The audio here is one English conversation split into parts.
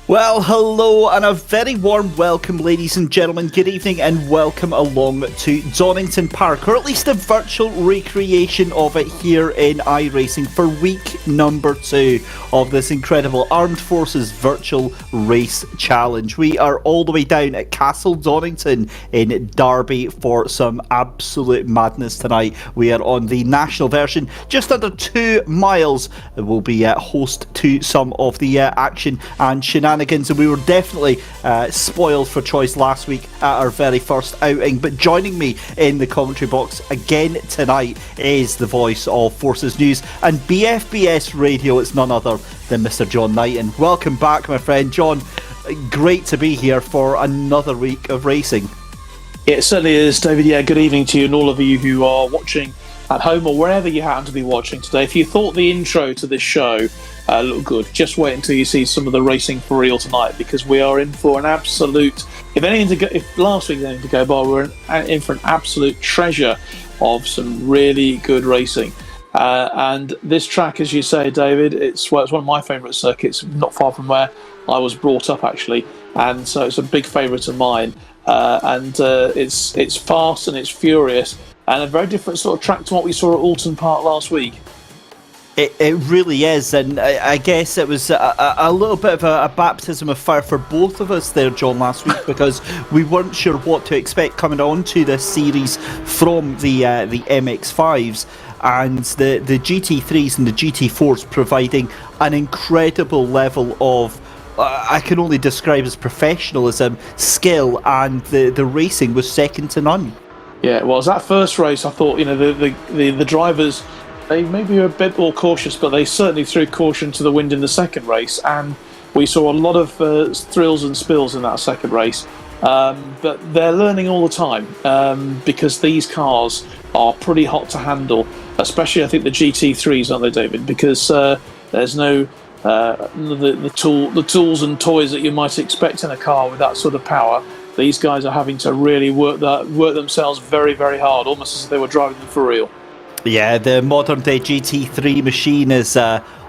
Well, hello and a very warm welcome, ladies and gentlemen. Good evening and welcome along to Donington Park, or at least a virtual recreation of it here in iRacing for week number 2 of this incredible Armed Forces Virtual Race Challenge. We are all the way down at Castle Donington in Derby for some absolute madness tonight. We are on the national version, just under 2 miles. We'll be host to some of the action and shenanigans. And we were definitely spoiled for choice last week at our very first outing. But joining me in the commentary box again tonight is the voice of Forces News and BFBS Radio. It's none other than Mr. John Knighton. Welcome back, my friend. John, great to be here for another week of racing. It certainly is, David. Yeah, good evening to you and all of you who are watching at home or wherever you happen to be watching today. If you thought the intro to this show looked good, just wait until you see some of the racing for real tonight, because we are in for an absolute, if last week anything to go by, we're in for an absolute treasure of some really good racing. And this track, as you say, David, it's one of my favourite circuits, not far from where I was brought up actually, and so it's a big favourite of mine. It's fast and it's furious, and a very different sort of track to what we saw at Alton Park last week. It really is, and I guess it was a little bit of a baptism of fire for both of us there, John, last week, because we weren't sure what to expect coming on to this series from the MX-5s and the GT3s and the GT4s providing an incredible level of I can only describe as professionalism, skill, and the racing was second to none. Yeah, well, as that first race, I thought, the drivers, they maybe were a bit more cautious, but they certainly threw caution to the wind in the second race, and we saw a lot of thrills and spills in that second race. But they're learning all the time, because these cars are pretty hot to handle, especially I think the GT3s, aren't they, David? Because there's no the tools and toys that you might expect in a car with that sort of power. These guys are having to really work themselves very, very hard, almost as if they were driving them for real. Yeah, the modern day GT3 machine is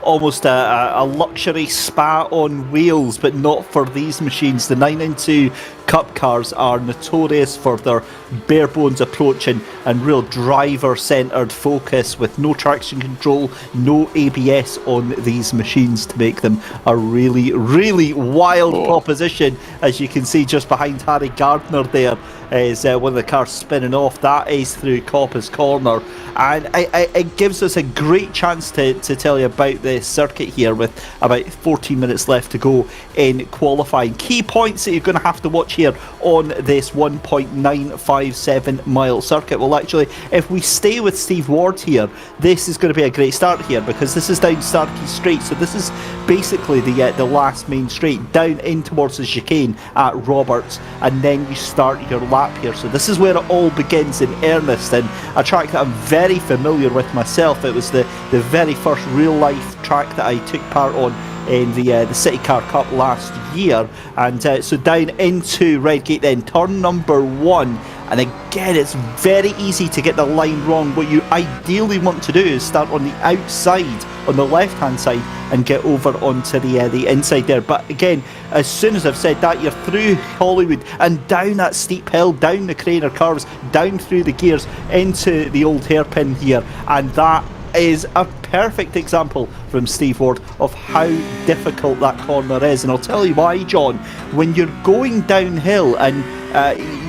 almost a luxury spa on wheels, but not for these machines. The 992 Cup cars are notorious for their bare bones approach and real driver centred focus, with no traction control, no ABS on these machines to make them a really, really wild proposition. As you can see just behind Harry Gardner there is one of the cars spinning off. That is through Coppice Corner, and it gives us a great chance to tell you about the circuit here with about 14 minutes left to go in qualifying. Key points that you're going to have to watch here on this 1.957 mile circuit. Well, actually, if we stay with Steve Ward here, this is going to be a great start here, because this is down Starkey Straight, so this is basically the last main straight down in towards the chicane at Roberts, and then you start your lap here. So this is where it all begins in earnest, and a track that I'm very familiar with myself. It was the very first real life track that I took part on in the City Car Cup last year. And so down into Redgate then, turn number 1. And again, it's very easy to get the line wrong. What you ideally want to do is start on the outside, on the left-hand side, and get over onto the inside there. But again, as soon as I've said that, you're through Hollywood and down that steep hill, down the Craner curves, down through the gears, into the old hairpin here. And that is a perfect example from Steve Ward of how difficult that corner is. And I'll tell you why, John. When you're going downhill and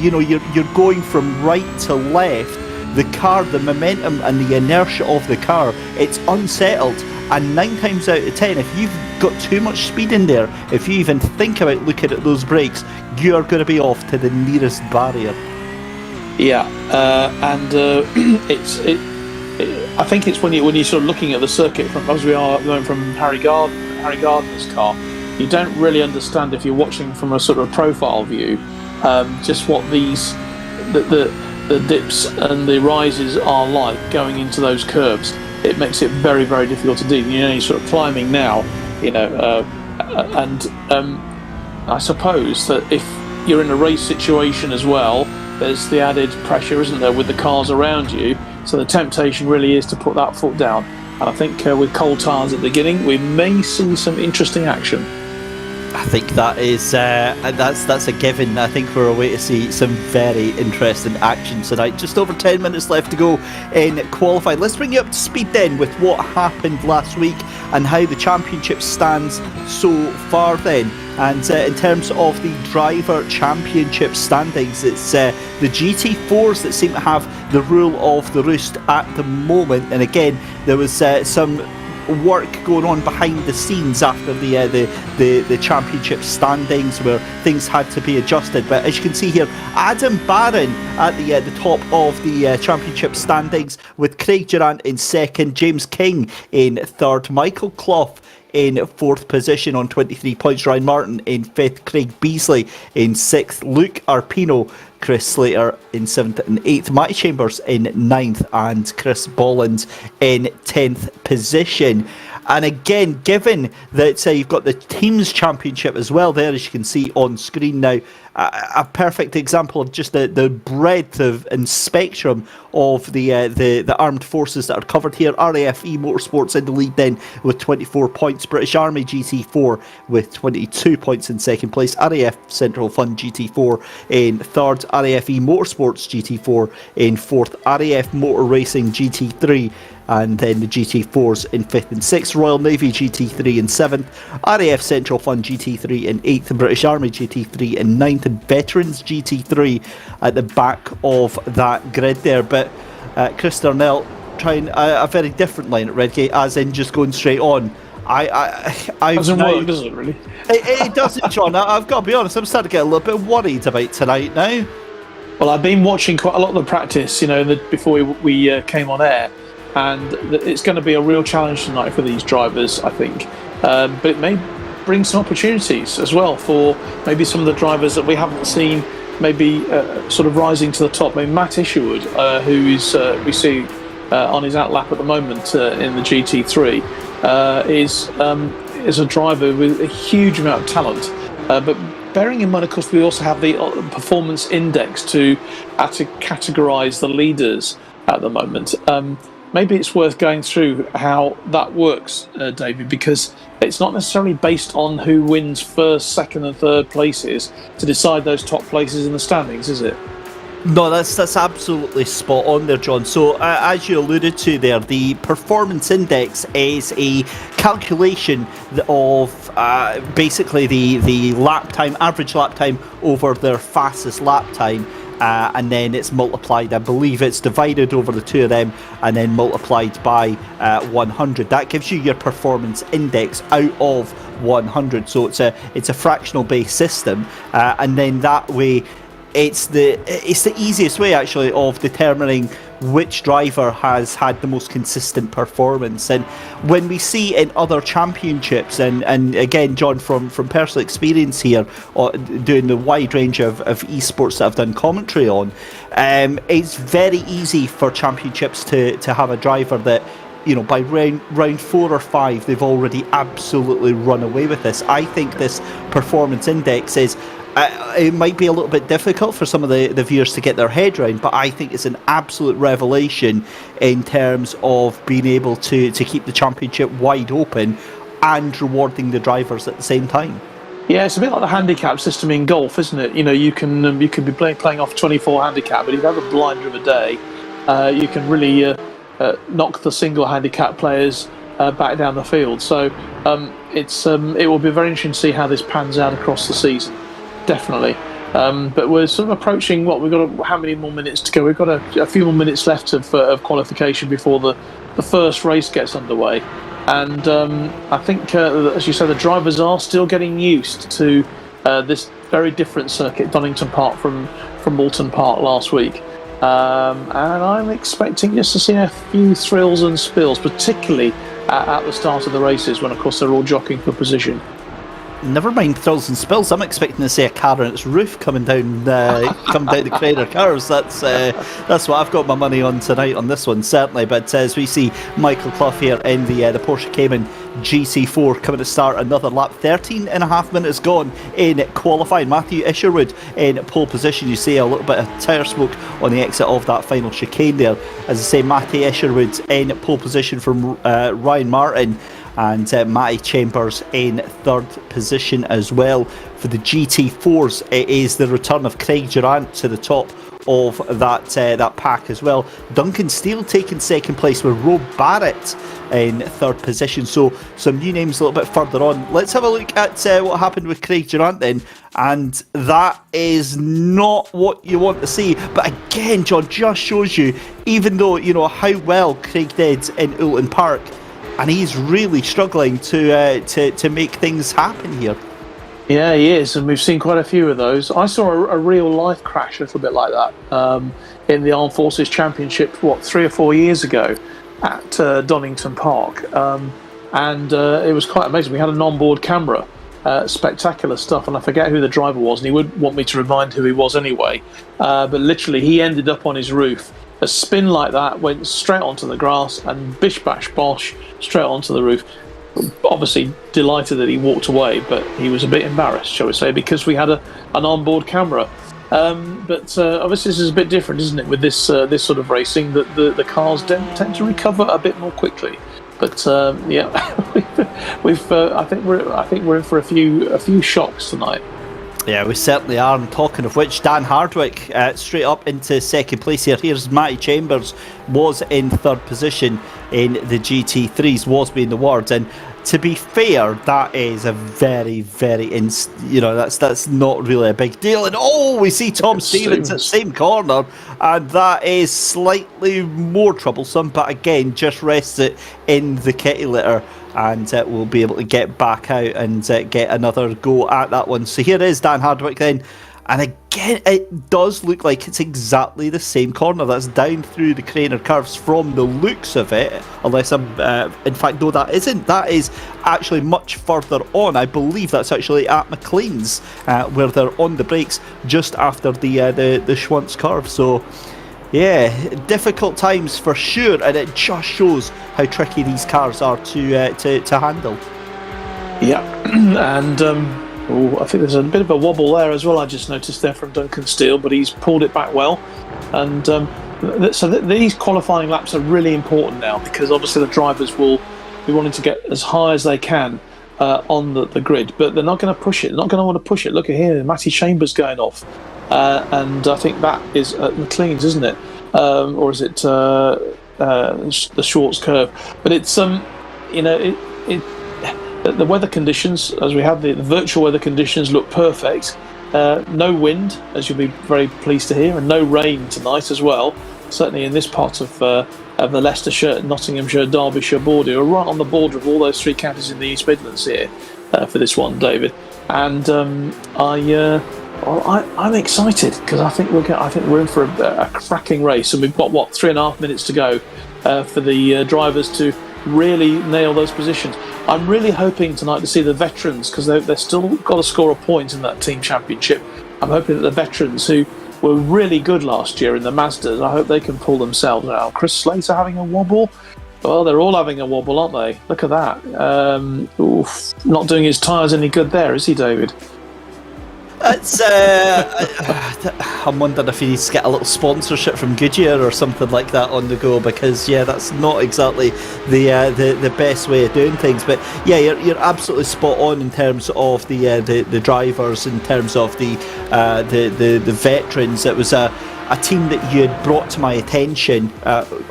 you're going from right to left, the car, the momentum and the inertia of the car, it's unsettled. And 9 times out of 10, if you've got too much speed in there, if you even think about looking at those brakes, you're going to be off to the nearest barrier. Yeah, I think it's when you're sort of looking at the circuit from, as we are going from Harry Gardner's car, you don't really understand, if you're watching from a sort of profile view, just what the dips and the rises are like going into those curves. It makes it very, very difficult to do. You're sort of climbing now, and I suppose that if you're in a race situation as well, there's the added pressure, isn't there, with the cars around you. So the temptation really is to put that foot down. And I think with cold tyres at the beginning, we may see some interesting action. I think that is that's a given. I think we're away to see some very interesting action tonight. Just over 10 minutes left to go in qualifying. Let's bring you up to speed then with what happened last week and how the championship stands so far then. And in terms of the driver championship standings, it's the GT4s that seem to have the rule of the roost at the moment. And again, there was some work going on behind the scenes after the championship standings, where things had to be adjusted. But as you can see here, Adam Barron at the top of the championship standings, with Craig Durant in second, James King in third, Michael Clough in fourth position on 23 points, Ryan Martin in fifth, Craig Beasley in sixth, Luke Arpino, Chris Slater in 7th and 8th, Matty Chambers in 9th, and Chris Bolland in 10th position. And again, given that you've got the Teams Championship as well there, as you can see on screen now, a perfect example of just the breadth of and spectrum of the armed forces that are covered here. RAFE Motorsports in the lead then with 24 points. British Army GT4 with 22 points in second place. RAF Central Fund GT4 in third. RAFE Motorsports GT4 in fourth. RAF Motor Racing GT3, and then the GT4s in 5th and 6th, Royal Navy GT3 in 7th, RAF Central Fund GT3 in 8th, the British Army GT3 in 9th, and Veterans GT3 at the back of that grid there. But Chris Darnell trying a very different line at Redgate, as in just going straight on. Doesn't work, does it really? It doesn't, John. I've got to be honest, I'm starting to get a little bit worried about tonight now. Well, I've been watching quite a lot of the practice, before we came on air, and it's going to be a real challenge tonight for these drivers, I think. But it may bring some opportunities as well for maybe some of the drivers that we haven't seen, maybe sort of rising to the top. Maybe Matt Isherwood, who is we see on his outlap at the moment in the GT3, is a driver with a huge amount of talent. But bearing in mind, of course, we also have the performance index to categorise the leaders at the moment. Maybe it's worth going through how that works, David, because it's not necessarily based on who wins first, second and third places to decide those top places in the standings, is it? No, that's absolutely spot on there, John. So, as you alluded to there, the performance index is a calculation of basically the lap time, average lap time over their fastest lap time. And then it's multiplied, I believe it's divided over the two of them, and then multiplied by 100. That gives you your performance index out of 100. So it's a fractional based system, and then that way it's the easiest way actually of determining which driver has had the most consistent performance. And when we see in other championships, and again, John, from personal experience here, doing the wide range of esports that I've done commentary on, it's very easy for championships to have a driver that by round 4 or 5, they've already absolutely run away with this. I think this performance index is, it might be a little bit difficult for some of the viewers to get their head around, but I think it's an absolute revelation in terms of being able to keep the championship wide open and rewarding the drivers at the same time. Yeah, it's a bit like the handicap system in golf, isn't it? You can be playing off 24 handicap, but if you have a blinder of a day, you can really knock the single handicap players back down the field. So it will be very interesting to see how this pans out across the season. Definitely. But we're sort of approaching how many more minutes to go? We've got a few more minutes left of qualification before the first race gets underway. And I think, as you say, the drivers are still getting used to this very different circuit, Donington Park from Moulton Park last week. And I'm expecting just to see a few thrills and spills, particularly at the start of the races when, of course, they're all jockeying for position. Never mind thrills and spills. I'm expecting to see a car on its roof coming down the Craner curves. That's what I've got my money on tonight on this one, certainly. But as we see Michael Clough here in the Porsche Cayman GC4 coming to start another lap. 13 and a half minutes gone in qualifying. Matthew Isherwood in pole position. You see a little bit of tyre smoke on the exit of that final chicane there. As I say, Matty Isherwood in pole position from Ryan Martin. And Matty Chambers in third position as well. For the GT4s, it is the return of Craig Durant to the top of that pack as well. Duncan Steele taking second place with Rob Barrett in third position. So some new names a little bit further on. Let's have a look at what happened with Craig Durant then. And that is not what you want to see. But again, John, just shows you, even though how well Craig did in Oulton Park, and he's really struggling to make things happen here. Yeah, he is, and we've seen quite a few of those. I saw a real life crash a little bit like that in the Armed Forces Championship, 3 or 4 years ago at Donington Park, and it was quite amazing. We had an onboard camera, spectacular stuff, and I forget who the driver was, and he would want me to remind who he was anyway, but literally he ended up on his roof. A spin like that went straight onto the grass and bish bash bosh straight onto the roof. Obviously delighted that he walked away, but he was a bit embarrassed, shall we say, because we had an onboard camera. But obviously this is a bit different, isn't it, with this sort of racing, that the cars tend to recover a bit more quickly. But yeah, I think we're in for a few shocks tonight. Yeah, we certainly are. And talking of which, Dan Hardwick straight up into second place here. Here's Matty Chambers, was in third position in the GT3s, was being the wards. And to be fair, that is a very, very, that's not really a big deal. And we see Tom Stevens at the same corner, and that is slightly more troublesome. But again, just rests it in the kitty litter, and we'll be able to get back out and get another go at that one. So here is Dan Hardwick then. And again, it does look like it's exactly the same corner that's down through the Craner curves from the looks of it, unless I'm, in fact, no, that isn't. That is actually much further on. I believe that's actually at McLean's, where they're on the brakes just after the Schwantz curve. So, yeah, difficult times for sure, and it just shows how tricky these cars are to handle. Yeah, and I think there's a bit of a wobble there as well. I just noticed there from Duncan Steele, but he's pulled it back well. And so these qualifying laps are really important now, because obviously the drivers will be wanting to get as high as they can on the grid, but they're not going to push it. They're not going to want to push it. Look at here, Matty Chambers going off. And I think that is at McLean's, isn't it? Or is it the Schwartz curve? But it's the weather conditions, as we have the virtual weather conditions, look perfect. No wind, as you'll be very pleased to hear, and no rain tonight as well. Certainly in this part of the Leicestershire, Nottinghamshire, Derbyshire border. We're right on the border of all those three counties in the East Midlands here for this one, David. And I'm excited, because I think we're in for a cracking race, and we've got 3.5 minutes to go for the drivers to really nail those positions. I'm really hoping tonight to see the veterans, because they've still got to score a point in that team championship. I'm hoping that the veterans who were really good last year in the Mazdas, I hope they can pull themselves out. Chris Slater having a wobble. Well, they're all having a wobble, aren't they? Look at that. Not doing his tyres any good there, is he, David? It's, I'm wondering if he needs to get a little sponsorship from Goodyear or something like that on the go, because that's not exactly the best way of doing things. But yeah, you're absolutely spot on in terms of the drivers, in terms of the veterans. It was a team that you had brought to my attention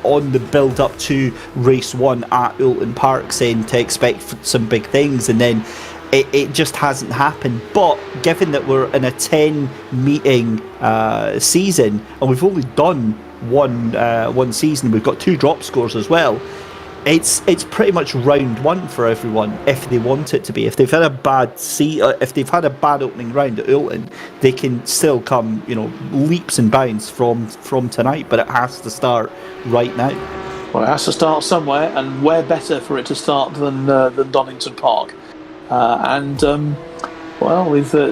on the build up to race 1 at Oulton Park, saying to expect some big things, and then it just hasn't happened. But given that we're in a 10 meeting season, and we've only done one season, we've got 2 drop scores as well. It's pretty much round 1 for everyone if they want it to be. If they've had a bad opening round at Oulton, they can still come leaps and bounds from tonight. But it has to start right now. Well, it has to start somewhere, and where better for it to start than Donington Park. With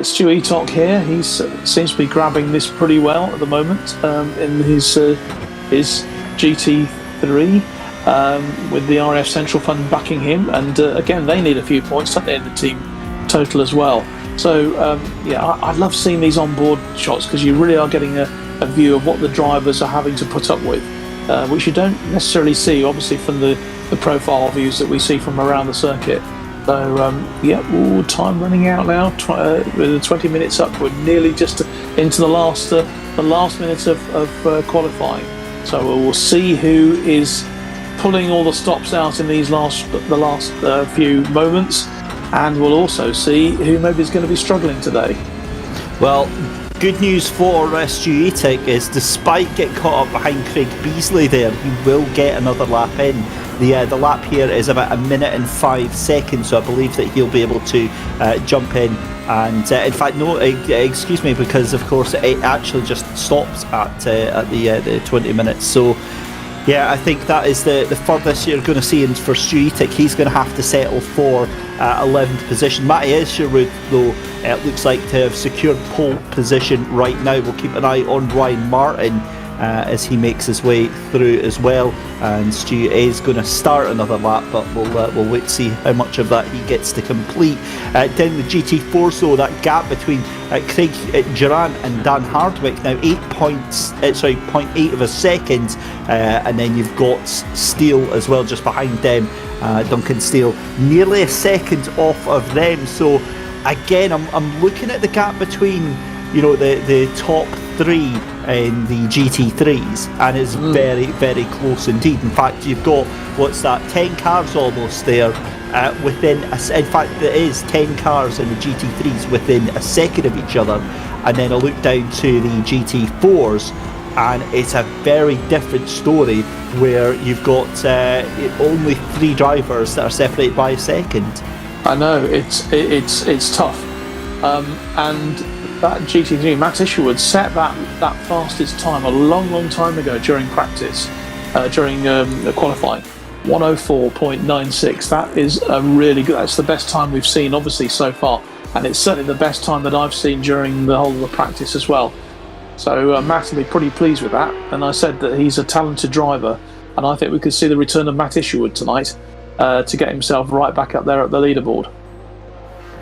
Stu Eatock here, he seems to be grabbing this pretty well at the moment in his GT3 with the RF Central Fund backing him. And again, they need a few points, don't they, in the team total as well. So, I love seeing these onboard shots, because you really are getting a view of what the drivers are having to put up with, which you don't necessarily see, obviously, from the profile views that we see from around the circuit. So, time running out now. With 20 minutes up, we're nearly just into the last minute of qualifying. So we'll see who is pulling all the stops out in the last few moments, and we'll also see who maybe is going to be struggling today. Well, good news for Stu Eatock is, despite getting caught up behind Craig Beasley there, he will get another lap in. The lap here is about 1 minute and 5 seconds, so I believe that he'll be able to jump in. And in fact, no, excuse me, because of course it actually just stops at the 20 minutes. So yeah, I think that is the furthest you're going to see him for Stu Eatock. He's going to have to settle for 11th position. Matty Escherwood, though, it looks like to have secured pole position right now. We'll keep an eye on Ryan Martin as he makes his way through as well, and Stu is going to start another lap, but we'll wait to see how much of that he gets to complete. Down the GT4, so that gap between Craig Duran and Dan Hardwick now 0.8 of a second, and then you've got Steele as well just behind them, Duncan Steele nearly a second off of them. So again, I'm looking at the gap between the top 3 in the GT3s, and it's very, very close indeed. In fact, you've got 10 cars almost there within in fact there is 10 cars in the GT3s within a second of each other, and then I look down to the GT4s and it's a very different story, where you've got only 3 drivers that are separated by a second. I know, it's tough, and that GT3, Matt Isherwood set that fastest time a long time ago during practice, during qualifying, 104.96. That is a really good. That's the best time we've seen, obviously, so far, and it's certainly the best time that I've seen during the whole of the practice as well. So Matt will be pretty pleased with that. And I said that he's a talented driver, and I think we could see the return of Matt Isherwood tonight to get himself right back up there at the leaderboard.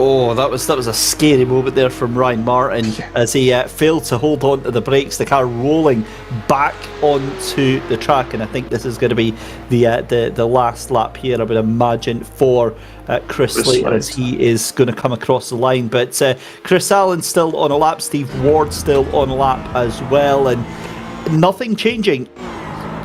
Oh, that was a scary moment there from Ryan Martin as he failed to hold on to the brakes. The car rolling back onto the track, and I think this is going to be the last lap here, I would imagine, for Chris Slater, as he is going to come across the line. But Chris Allen still on a lap, Steve Ward still on a lap as well, and nothing changing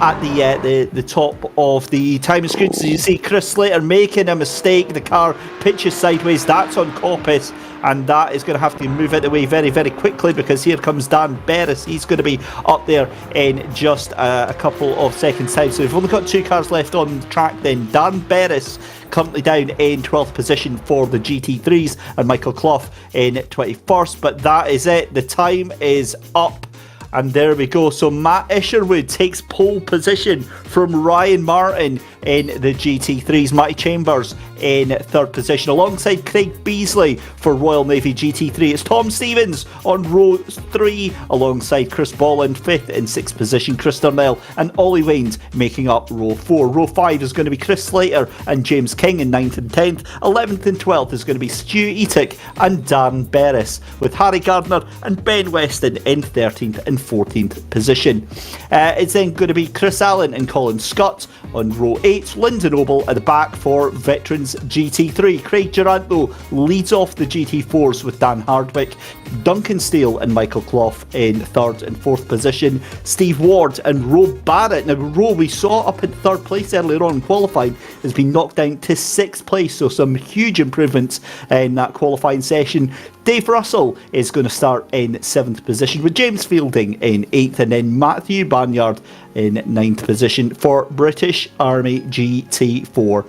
at the top of the time screen. So you see Chris Slater making a mistake, the car pitches sideways, that's on Coppice, and that is going to have to move out of the way very, very quickly, because here comes Dan Berris. He's going to be up there in just a couple of seconds time. So we've only got 2 cars left on the track then. Dan Berris currently down in 12th position for the GT3s, and Michael Clough in 21st, but that is it. The time is up. And there we go. So Matt Isherwood takes pole position from Ryan Martin in the GT3s. Matty Chambers in 3rd position, alongside Craig Beasley for Royal Navy GT3. It's Tom Stevens on row 3, alongside Chris Ball in 5th. In 6th position, Chris Darnell and Ollie Waynes making up row 4. Row 5 is going to be Chris Slater and James King in 9th and 10th. 11th and 12th is going to be Stu Eatick and Darren Berris, with Harry Gardner and Ben Weston in 13th and 14th position. It's then going to be Chris Allen and Colin Scott on row 8. Lyndon Noble at the back for Veterans GT3. Craig Durant leads off the GT4s with Dan Hardwick. Duncan Steele and Michael Clough in 3rd and 4th position. Steve Ward and Roe Barrett. Now, Roe, we saw up in 3rd place earlier on in qualifying, has been knocked down to 6th place, so some huge improvements in that qualifying session. Dave Russell is going to start in 7th position, with James Fielding in 8th, and then Matthew Banyard in 9th position for British Army GT4.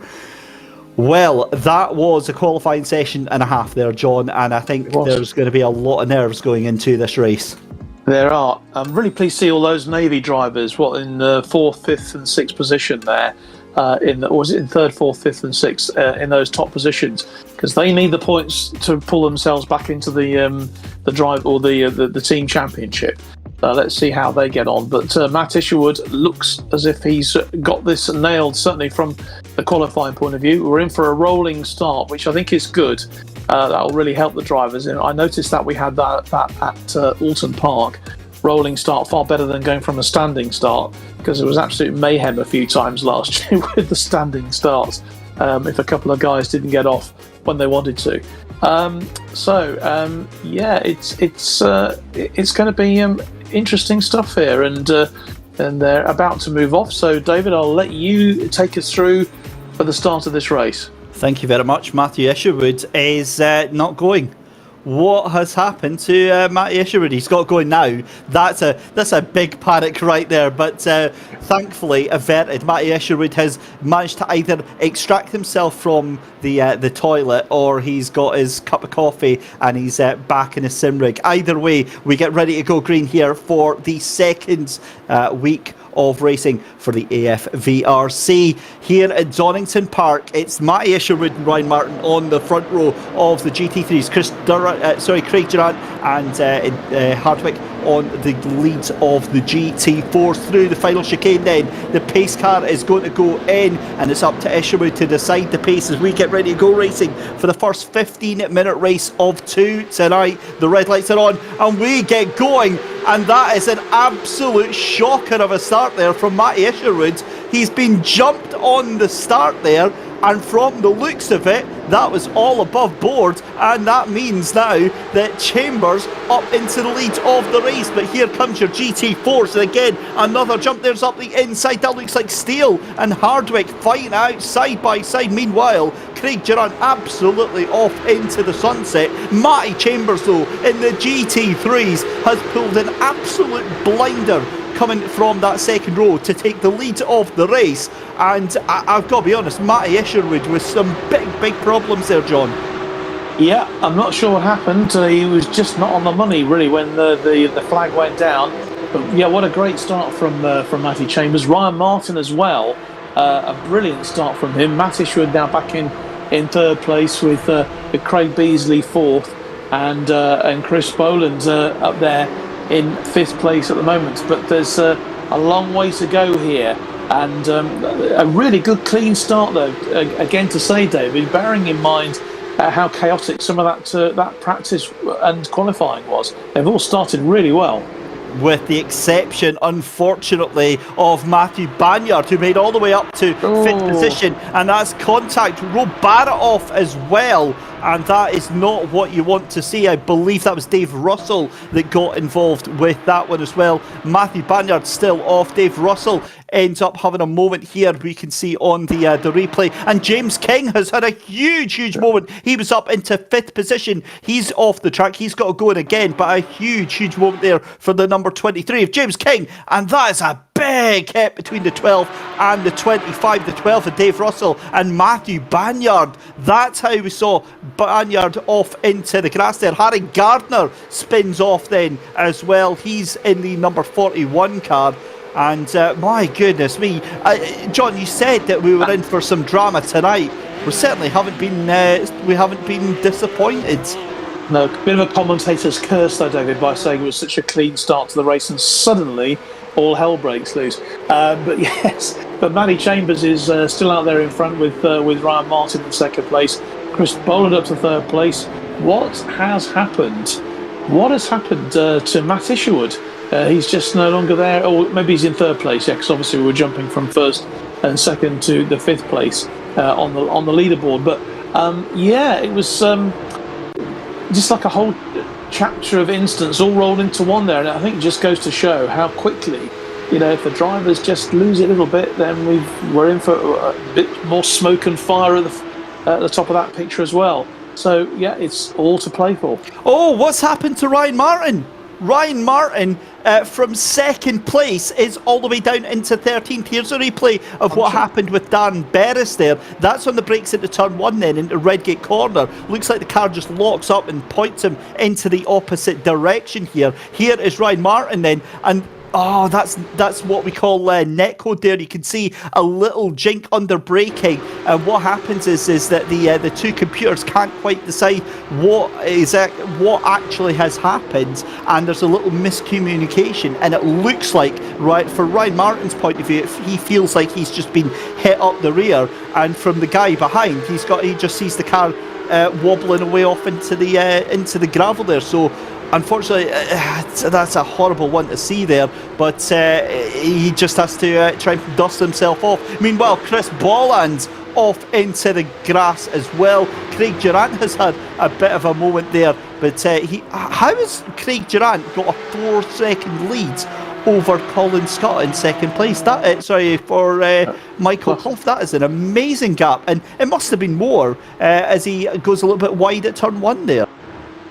Well, that was a qualifying session and a half there, John, and I think there's going to be a lot of nerves going into this race. There are. I'm really pleased to see all those Navy drivers, in the 4th, 5th and 6th position there. Or was it in 3rd, 4th, 5th and 6th in those top positions, because they need the points to pull themselves back into the drive or the team championship. Let's see how they get on. But Matt Isherwood looks as if he's got this nailed, certainly from the qualifying point of view. We're in for a rolling start, which I think is good. That will really help the drivers. And I noticed that we had that at Alton Park. Rolling start, far better than going from a standing start, because it was absolute mayhem a few times last year with the standing starts, if a couple of guys didn't get off when they wanted to. It's going to be interesting stuff here, and they're about to move off. So David, I'll let you take us through for the start of this race. Thank you very much. Matthew Isherwood is not going. What has happened to Matty Isherwood? He's got going now. That's a big panic right there. But thankfully averted. Matty Isherwood has managed to either extract himself from the toilet, or he's got his cup of coffee and he's back in his sim rig. Either way, we get ready to go green here for the second week of racing for the AFVRC here at Donington Park. It's Matty Isherwood and Ryan Martin on the front row of the GT3s. Craig Durant and Hardwick on the leads of the GT4s through the final chicane. Then the pace car is going to go in, and it's up to Isherwood to decide the pace as we get ready to go racing for the first 15-minute race of 2 tonight. The red lights are on and we get going, and that is an absolute shocker of a start there from Matty Isherwood. He's been jumped on the start there, and from the looks of it, that was all above board, and that means now that Chambers up into the lead of the race. But here comes your GT4s, and again another jump. There's up the inside. That looks like Steele and Hardwick fighting out side by side. Meanwhile, Craig Durant absolutely off into the sunset. Matty Chambers though in the GT3s has pulled an absolute blinder coming from that second row to take the lead of the race. And I've got to be honest, Matty Isherwood with some big problems there, John. Yeah, I'm not sure what happened. He was just not on the money really when the flag went down. But yeah, what a great start from Matty Chambers. Ryan Martin as well, a brilliant start from him. Matt Isherwood now back in third place with Craig Beasley fourth, and Chris Boland up there in fifth place at the moment. But there's a long way to go here, and a really good clean start though, again to say, David, bearing in mind how chaotic some of that practice and qualifying was. They've all started really well, with the exception, unfortunately, of Matthew Banyard, who made all the way up to fifth position, and that's contact Roe Barrett off as well, and that is not what you want to see. I believe that was Dave Russell that got involved with that one as well. Matthew Banyard still off. Dave Russell ends up having a moment here, we can see on the replay, and James King has had a huge moment. He was up into fifth position. He's off the track. He's got to go in again, but a huge moment there for the number 23 of James King, and that is a big hit between the 12 and the 25. The 12 of Dave Russell and Matthew Banyard. That's how we saw Banyard off into the grass there. Harry Gardner spins off then as well. He's in the number 41 car. And my goodness me, John, you said that we were in for some drama tonight. We certainly haven't been disappointed. No, a bit of a commentator's curse though, David, by saying it was such a clean start to the race and suddenly all hell breaks loose. But yes, but Matty Chambers is still out there in front with Ryan Martin in second place. Chris Boland up to third place. What has happened? What has happened to Matt Isherwood? He's just no longer there, or maybe he's in third place. Yeah, because obviously we were jumping from first and second to the fifth place on the leaderboard. But yeah, it was just like a whole chapter of instance all rolled into one there, and I think it just goes to show how quickly, if the drivers just lose it a little bit, then we're in for a bit more smoke and fire at the top of that picture as well. So yeah, it's all to play for. Oh, what's happened to Ryan Martin? Ryan Martin from second place is all the way down into 13th. Here's a replay of what happened with Darren Berris there. That's on the brakes into turn one then, into Redgate Corner. Looks like the car just locks up and points him into the opposite direction here. Here is Ryan Martin then, and oh, that's what we call netcode there. You can see a little jink under braking, and what happens is that the two computers can't quite decide what actually has happened, and there's a little miscommunication, and it looks like, right, for Ryan Martin's point of view, he feels like he's just been hit up the rear, and from the guy behind, he just sees the car wobbling away off into the gravel there. So unfortunately, that's a horrible one to see there, but he just has to try and dust himself off. Meanwhile, Chris Bolland's off into the grass as well. Craig Durant has had a bit of a moment there, but how has Craig Durant got a 4-second lead over Colin Scott in second place? For Michael Clough. That is an amazing gap, and it must have been more as he goes a little bit wide at turn one there.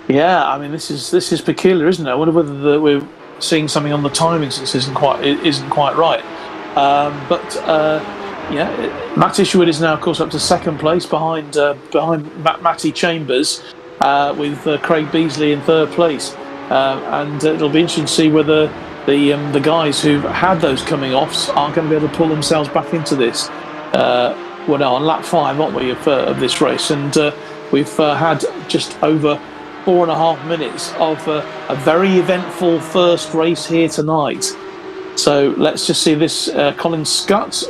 Yeah, I mean, this is peculiar, isn't it? I wonder whether we're seeing something on the timings that isn't quite right. Yeah, Matt Isherwood is now, of course, up to second place behind Matty Chambers, with Craig Beasley in third place, and it'll be interesting to see whether the guys who've had those coming offs are going to be able to pull themselves back into this. We're now on lap 5, aren't we, of this race, and we've had just over 4.5 minutes of a very eventful first race here tonight. So let's just see this. Colin Scott,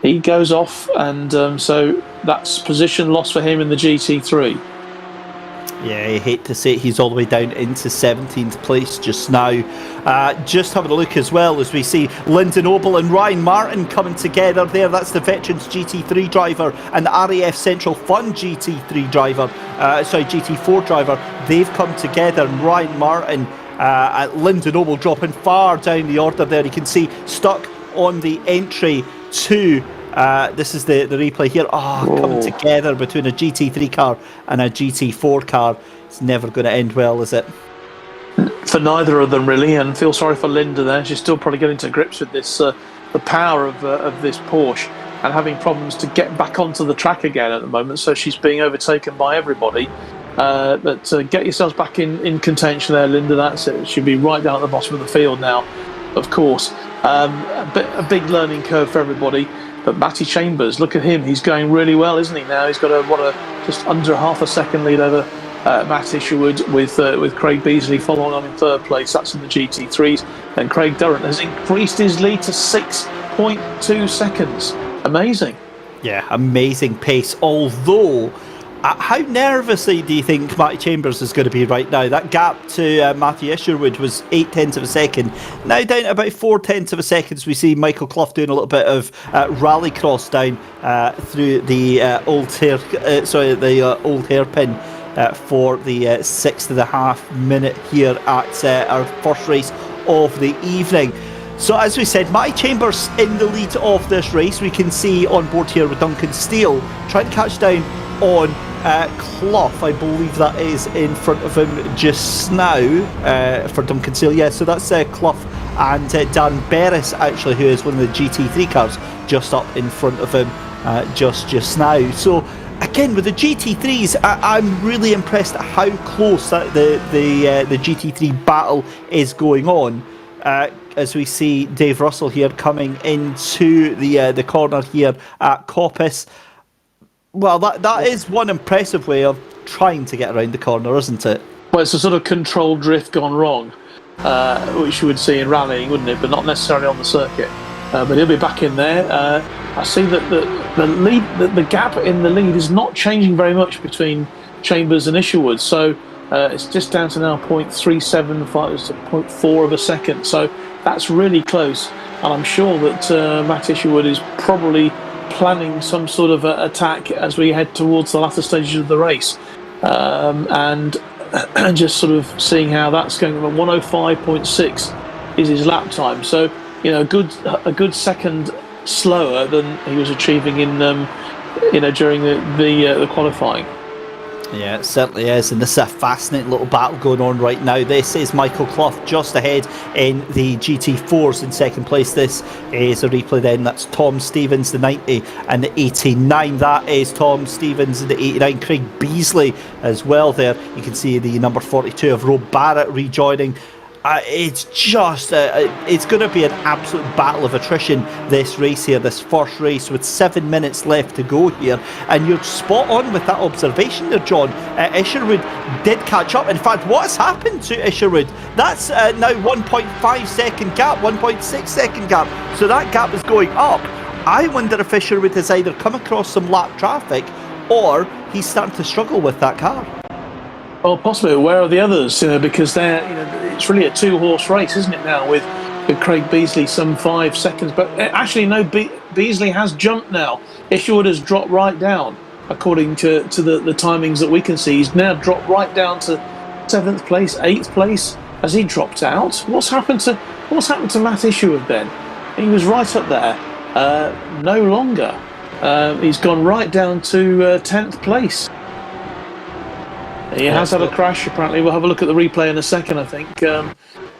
he goes off, and so that's position lost for him in the GT3. Yeah, I hate to say it, he's all the way down into 17th place just now. Just having a look as well as we see Lyndon Oble and Ryan Martin coming together there. That's the Veterans GT3 driver and the RAF Central Fund GT4 driver. They've come together, and Ryan Martin and Lyndon Oble dropping far down the order there. You can see stuck on the entry to this is the replay here. Coming together between a GT3 car and a GT4 car. It's never going to end well, is it? For neither of them, really, and feel sorry for Linda there. She's still probably getting to grips with this, the power of this Porsche, and having problems to get back onto the track again at the moment. So she's being overtaken by everybody. But get yourselves back in contention there, Linda. That's it. She'll be right down at the bottom of the field now, of course. A big learning curve for everybody. But Matty Chambers, look at him. He's going really well, isn't he? Now he's got just under half a second lead over Matt Isherwood, with Craig Beasley following on in third place. That's in the GT3s. And Craig Durant has increased his lead to 6.2 seconds. Amazing. Yeah, amazing pace. Although, how nervously do you think Matty Chambers is going to be right now? That gap to Matthew Isherwood was 0.8 of a second. Now down to about 0.4 of a second as we see Michael Clough doing a little bit of rallycross down through the old hairpin for the 6.5 minute here at our first race of the evening. So as we said, Matty Chambers in the lead of this race. We can see on board here with Duncan Steele trying to catch down on Clough. I believe that is in front of him just now for Duncan Steele. Yeah, so that's Clough and Dan Berris, actually, who is one of the GT3 cars, just up in front of him just now. So again, with the GT3s, I'm really impressed at how close that the GT3 battle is going on. as we see Dave Russell here coming into the corner here at Coppice. Well, that is one impressive way of trying to get around the corner, isn't it? Well, it's a sort of controlled drift gone wrong, which you would see in rallying, wouldn't it? But not necessarily on the circuit. But he'll be back in there. I see that the gap in the lead is not changing very much between Chambers and Isherwood. So it's just down to now 0.375 to 0.4 of a second. So that's really close. And I'm sure that Matt Isherwood is probably planning some sort of attack as we head towards the latter stages of the race, and just sort of seeing how that's going. 105.6 is his lap time, so a good second slower than he was achieving in during the qualifying. Yeah, it certainly is, and this is a fascinating little battle going on right now. This is Michael Clough just ahead in the GT4s in second place. This is a replay then. That's Tom Stevens, the 90 and the 89. That is Tom Stevens and the 89. Craig Beasley as well there. You can see the number 42 of Rob Barrett rejoining. It's just it's going to be an absolute battle of attrition, this race here, this first race, with 7 minutes left to go here. And you're spot on with that observation there, John. Isherwood did catch up. In fact, what has happened to Isherwood? That's now 1.5 second gap, 1.6 second gap. So that gap is going up. I wonder if Isherwood has either come across some lap traffic or he's starting to struggle with that car. Well, possibly. Where are the others? Because they're, it's really a two-horse race, isn't it now? With Craig Beasley some 5 seconds, but actually no. Beasley has jumped now. Isherwood has dropped right down, according to the timings that we can see. He's now dropped right down to 7th place, 8th place. Has he dropped out? What's happened to Matt Isherwood then? He was right up there. No longer. He's gone right down to 10th place. He has had a crash, apparently. We'll have a look at the replay in a second, I think.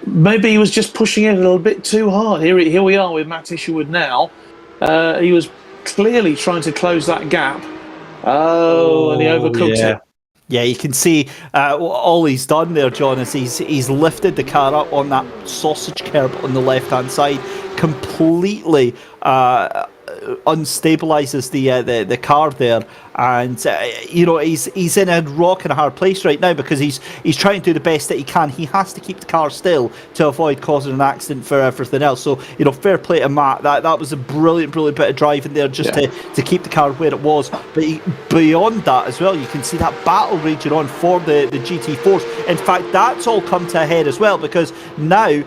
Maybe he was just pushing it a little bit too hard. Here we are with Matt Isherwood now. He was clearly trying to close that gap. And he overcooked it. Yeah, you can see all he's done there, John, is he's lifted the car up on that sausage curb on the left-hand side, completely unstabilizes the car there, and he's in a rock and a hard place right now because he's trying to do the best that he can. He has to keep the car still to avoid causing an accident for everything else. So fair play to Matt. That was a brilliant bit of driving there just to keep the car where it was. But beyond that as well, you can see that battle raging on for the GT4s. In fact, that's all come to a head as well, because now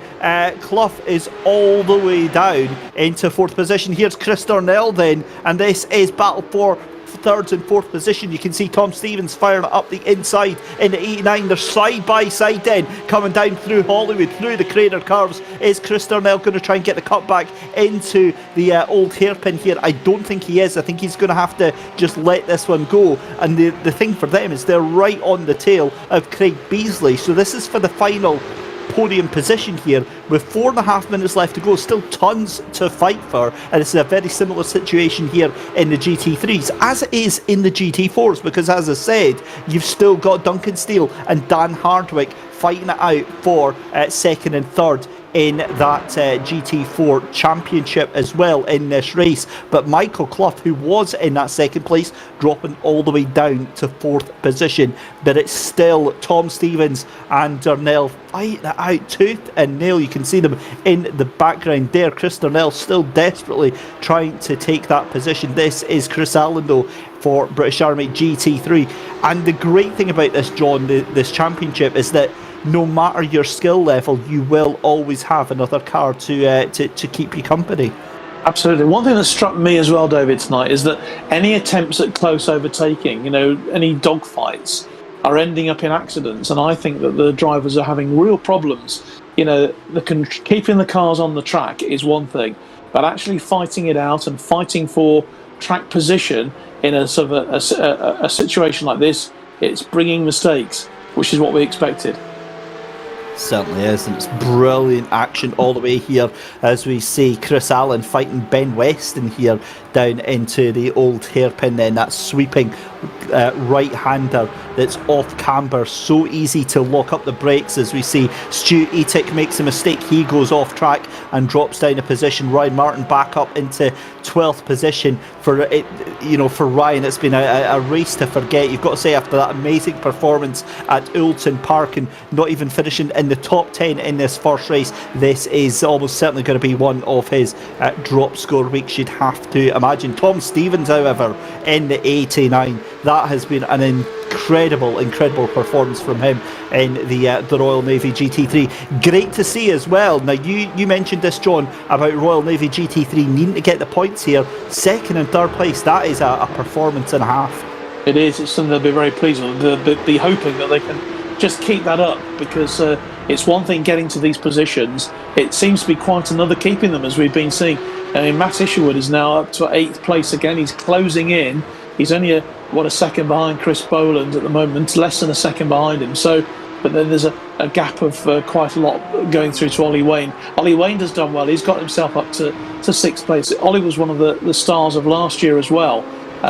Clough is all the way down into 4th position. Here's Chris Darnell then, and this is battle for 3rd and 4th position. You can see Tom Stevens firing it up the inside in the 89. They're side by side then, coming down through Hollywood, through the Craner curves. Is Chris Darnell going to try and get the cut back into the old hairpin here? I don't think he is. I think he's going to have to just let this one go. And the thing for them is they're right on the tail of Craig Beasley. So this is for the final podium position here with 4.5 minutes left to go. Still tons to fight for, and it's a very similar situation here in the GT3s as it is in the GT4s, because as I said, you've still got Duncan Steele and Dan Hardwick fighting it out for 2nd and 3rd in that GT4 championship as well in this race. But Michael Clough, who was in that 2nd place, dropping all the way down to 4th position. But it's still Tom Stevens and Darnell fighting it out tooth and nail. You can see them in the background there. Chris Darnell still desperately trying to take that position. This is Chris Allen though for British Army GT3. And the great thing about this, John, this championship, is that no matter your skill level, you will always have another car to keep you company. Absolutely. One thing that struck me as well, David, tonight is that any attempts at close overtaking, any dogfights, are ending up in accidents. And I think that the drivers are having real problems. Keeping the cars on the track is one thing, but actually fighting it out and fighting for track position in a sort of a situation like this, it's bringing mistakes, which is what we expected. Certainly is, and it's brilliant action all the way here as we see Chris Allen fighting Ben Weston here down into the old hairpin then. That's sweeping right-hander that's off camber, so easy to lock up the brakes. As we see, Stu Etic makes a mistake, he goes off track and drops down a position. Ryan Martin back up into 12th position. For it, for Ryan, it's been a race to forget. You've got to say, after that amazing performance at Oulton Park and not even finishing in the top 10 in this first race, this is almost certainly going to be one of his drop score weeks, you'd have to imagine. Tom Stevens, however, in the 89, that has been an incredible performance from him in the Royal Navy GT3. Great to see as well. Now, you mentioned this, John, about Royal Navy GT3 needing to get the points here. Second and third place, that is a performance and a half. It is. It's something they'll be very pleased with. They'll be hoping that they can just keep that up, because it's one thing getting to these positions. It seems to be quite another keeping them, as we've been seeing. Matt Isherwood is now up to 8th place again. He's closing in. He's only a second behind Chris Boland at the moment, less than a second behind him. So, but then there's a gap of quite a lot going through to Ollie Wayne. Ollie Wayne has done well. He's got himself up to 6th place. Ollie was one of the stars of last year as well.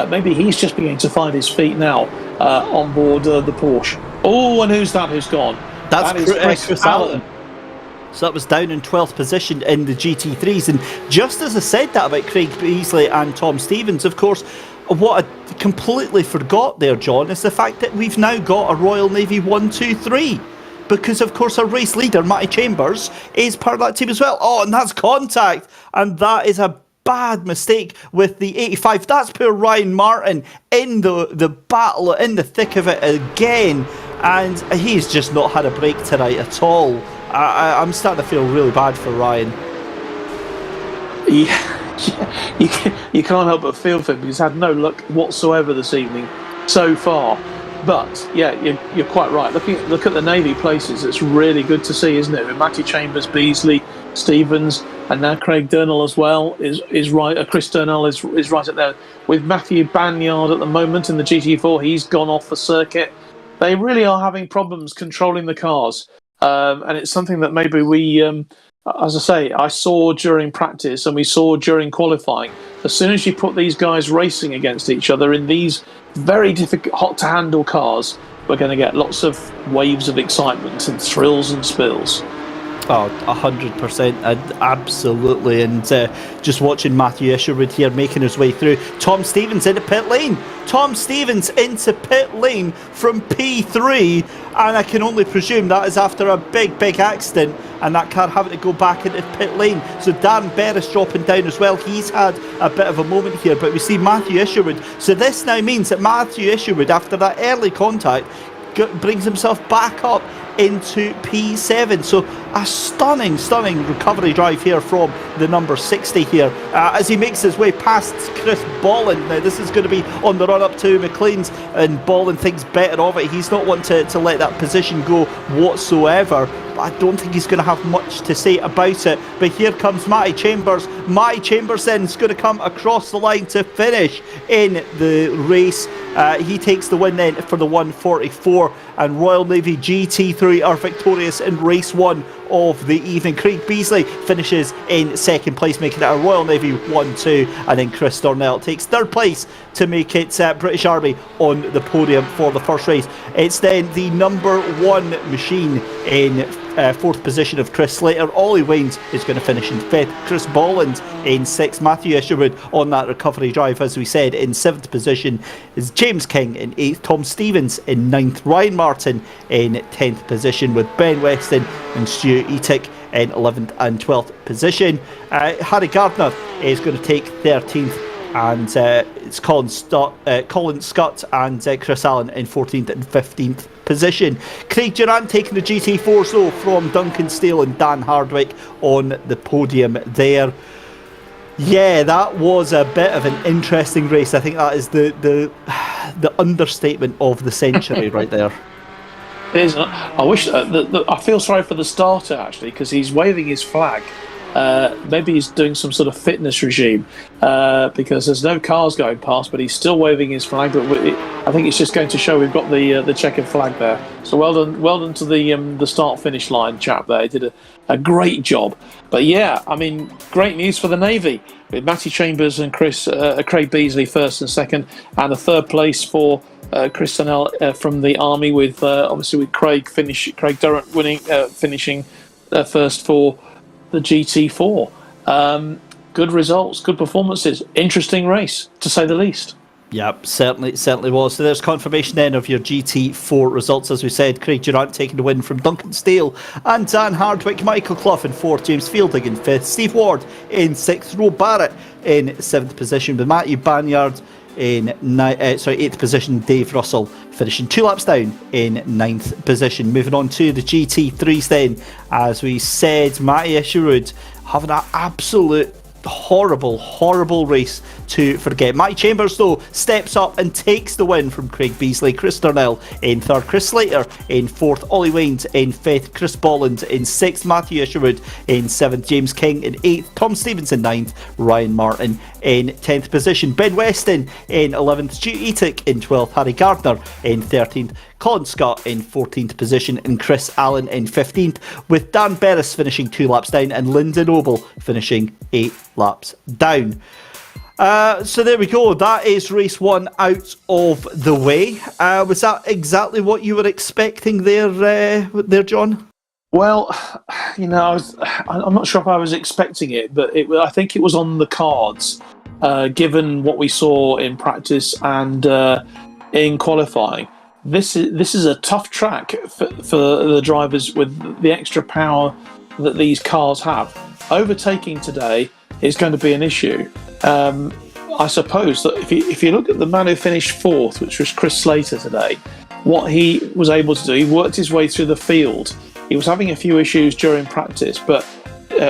Maybe he's just beginning to find his feet now on board the Porsche. Oh, and who's gone? That is Chris Allen. So that was down in 12th position in the GT3s. And just as I said that about Craig Beasley and Tom Stevens, of course, what I completely forgot there, John, is the fact that we've now got a Royal Navy 1, 2, 3. Because, of course, our race leader, Matty Chambers, is part of that team as well. Oh, and that's contact. And that is a bad mistake with the 85. That's poor Ryan Martin in the battle, in the thick of it again. And he's just not had a break tonight at all. I'm starting to feel really bad for Ryan. Yeah, you can't help but feel for him. He's had no luck whatsoever this evening so far. But yeah, you're quite right. Look at the Navy places. It's really good to see, isn't it? With Matty Chambers, Beasley, Stevens, and now Craig Durnell as well is right. Chris Durnell is right up there with Matthew Banyard at the moment in the GT4. He's gone off the circuit. They really are having problems controlling the cars. And it's something that maybe we, as I say, I saw during practice and we saw during qualifying. As soon as you put these guys racing against each other in these very difficult, hot-to-handle cars, we're going to get lots of waves of excitement and thrills and spills. Oh, 100%, absolutely. And just watching Matthew Isherwood here making his way through. Tom Stevens into pit lane. Tom Stevens into pit lane from P3. And I can only presume that is after a big accident and that car having to go back into pit lane. So Dan Berris dropping down as well. He's had a bit of a moment here, but we see Matthew Isherwood. So this now means that Matthew Isherwood, after that early contact, brings himself back up into P7. So a stunning recovery drive here from the number 60 here as he makes his way past Chris Bolland. Now this is going to be on the run up to McLean's, and Bolland thinks better of it. He's not one to let that position go whatsoever. I don't think he's going to have much to say about it. But here comes Matty Chambers. Matty Chambers then is going to come across the line to finish in the race. He takes the win then for the 144, and Royal Navy GT3 are victorious in race 1 of the evening. Craig Beasley finishes in second place, making it a Royal Navy 1-2, and then Chris Dornell takes third place to make it British Army on the podium for the first race. It's then the number 1 machine in fourth position of Chris Slater. Ollie Waynes is going to finish in fifth. Chris Bolland in sixth. Matthew Isherwood on that recovery drive, as we said, in seventh position is James King in eighth. Tom Stevens in ninth. Ryan Martin in 10th position, with Ben Weston and Stu Etic in 11th and 12th position. Harry Gardner is going to take 13th, and it's Colin Scott and Chris Allen in 14th and 15th position. Craig Durant taking the GT4 so from Duncan Steele and Dan Hardwick on the podium there. Yeah, that was a bit of an interesting race. I think that is the understatement of the century right there. It is. I wish. I feel sorry for the starter, actually, because he's waving his flag Maybe he's doing some sort of fitness regime because there's no cars going past, but he's still waving his flag. But I think it's just going to show we've got the checkered flag there. So well done to the start-finish line chap there. He did a great job. But yeah, I mean, great news for the Navy with Matty Chambers and Craig Beasley first and second, and a third place for Chris Donnell from the Army, with obviously with Craig Durrant finishing first for the GT4. Good results, good performances, interesting race to say the least. Yep, certainly was. So there's confirmation then of your GT4 results. As we said, Craig Durrant taking the win from Duncan Steele and Dan Hardwick, Michael Clough in 4th, James Fielding in 5th, Steve Ward in 6th, Roe Barrett in 7th position, with Matthew Banyard in 8th position, Dave Russell finishing 2 laps down in 9th position. Moving on to the GT3s then, as we said, Matty Isherwood having an absolute horrible race to forget. Matty Chambers though steps up and takes the win from Craig Beasley. Chris Darnell in 3rd, Chris Slater in 4th, Ollie Waynes in 5th, Chris Bolland in 6th, Matthew Isherwood in 7th, James King in 8th, Tom Stevens in 9th, Ryan Martin in 10th position, Ben Weston in 11th, Stu Etic in 12th, Harry Gardner in 13th, Colin Scott in 14th position, and Chris Allen in 15th, with Dan Berris finishing 2 laps down and Lyndon Noble finishing 8 laps down. So there we go. That is race 1 out of the way. Was that exactly what you were expecting there, John? Well, I'm not sure if I was expecting it, but I think it was on the cards, given what we saw in practice and in qualifying. This is a tough track for the drivers with the extra power that these cars have. Overtaking today is going to be an issue. I suppose that if you look at the man who finished 4th, which was Chris Slater today, what he was able to do, he worked his way through the field. He was having a few issues during practice, but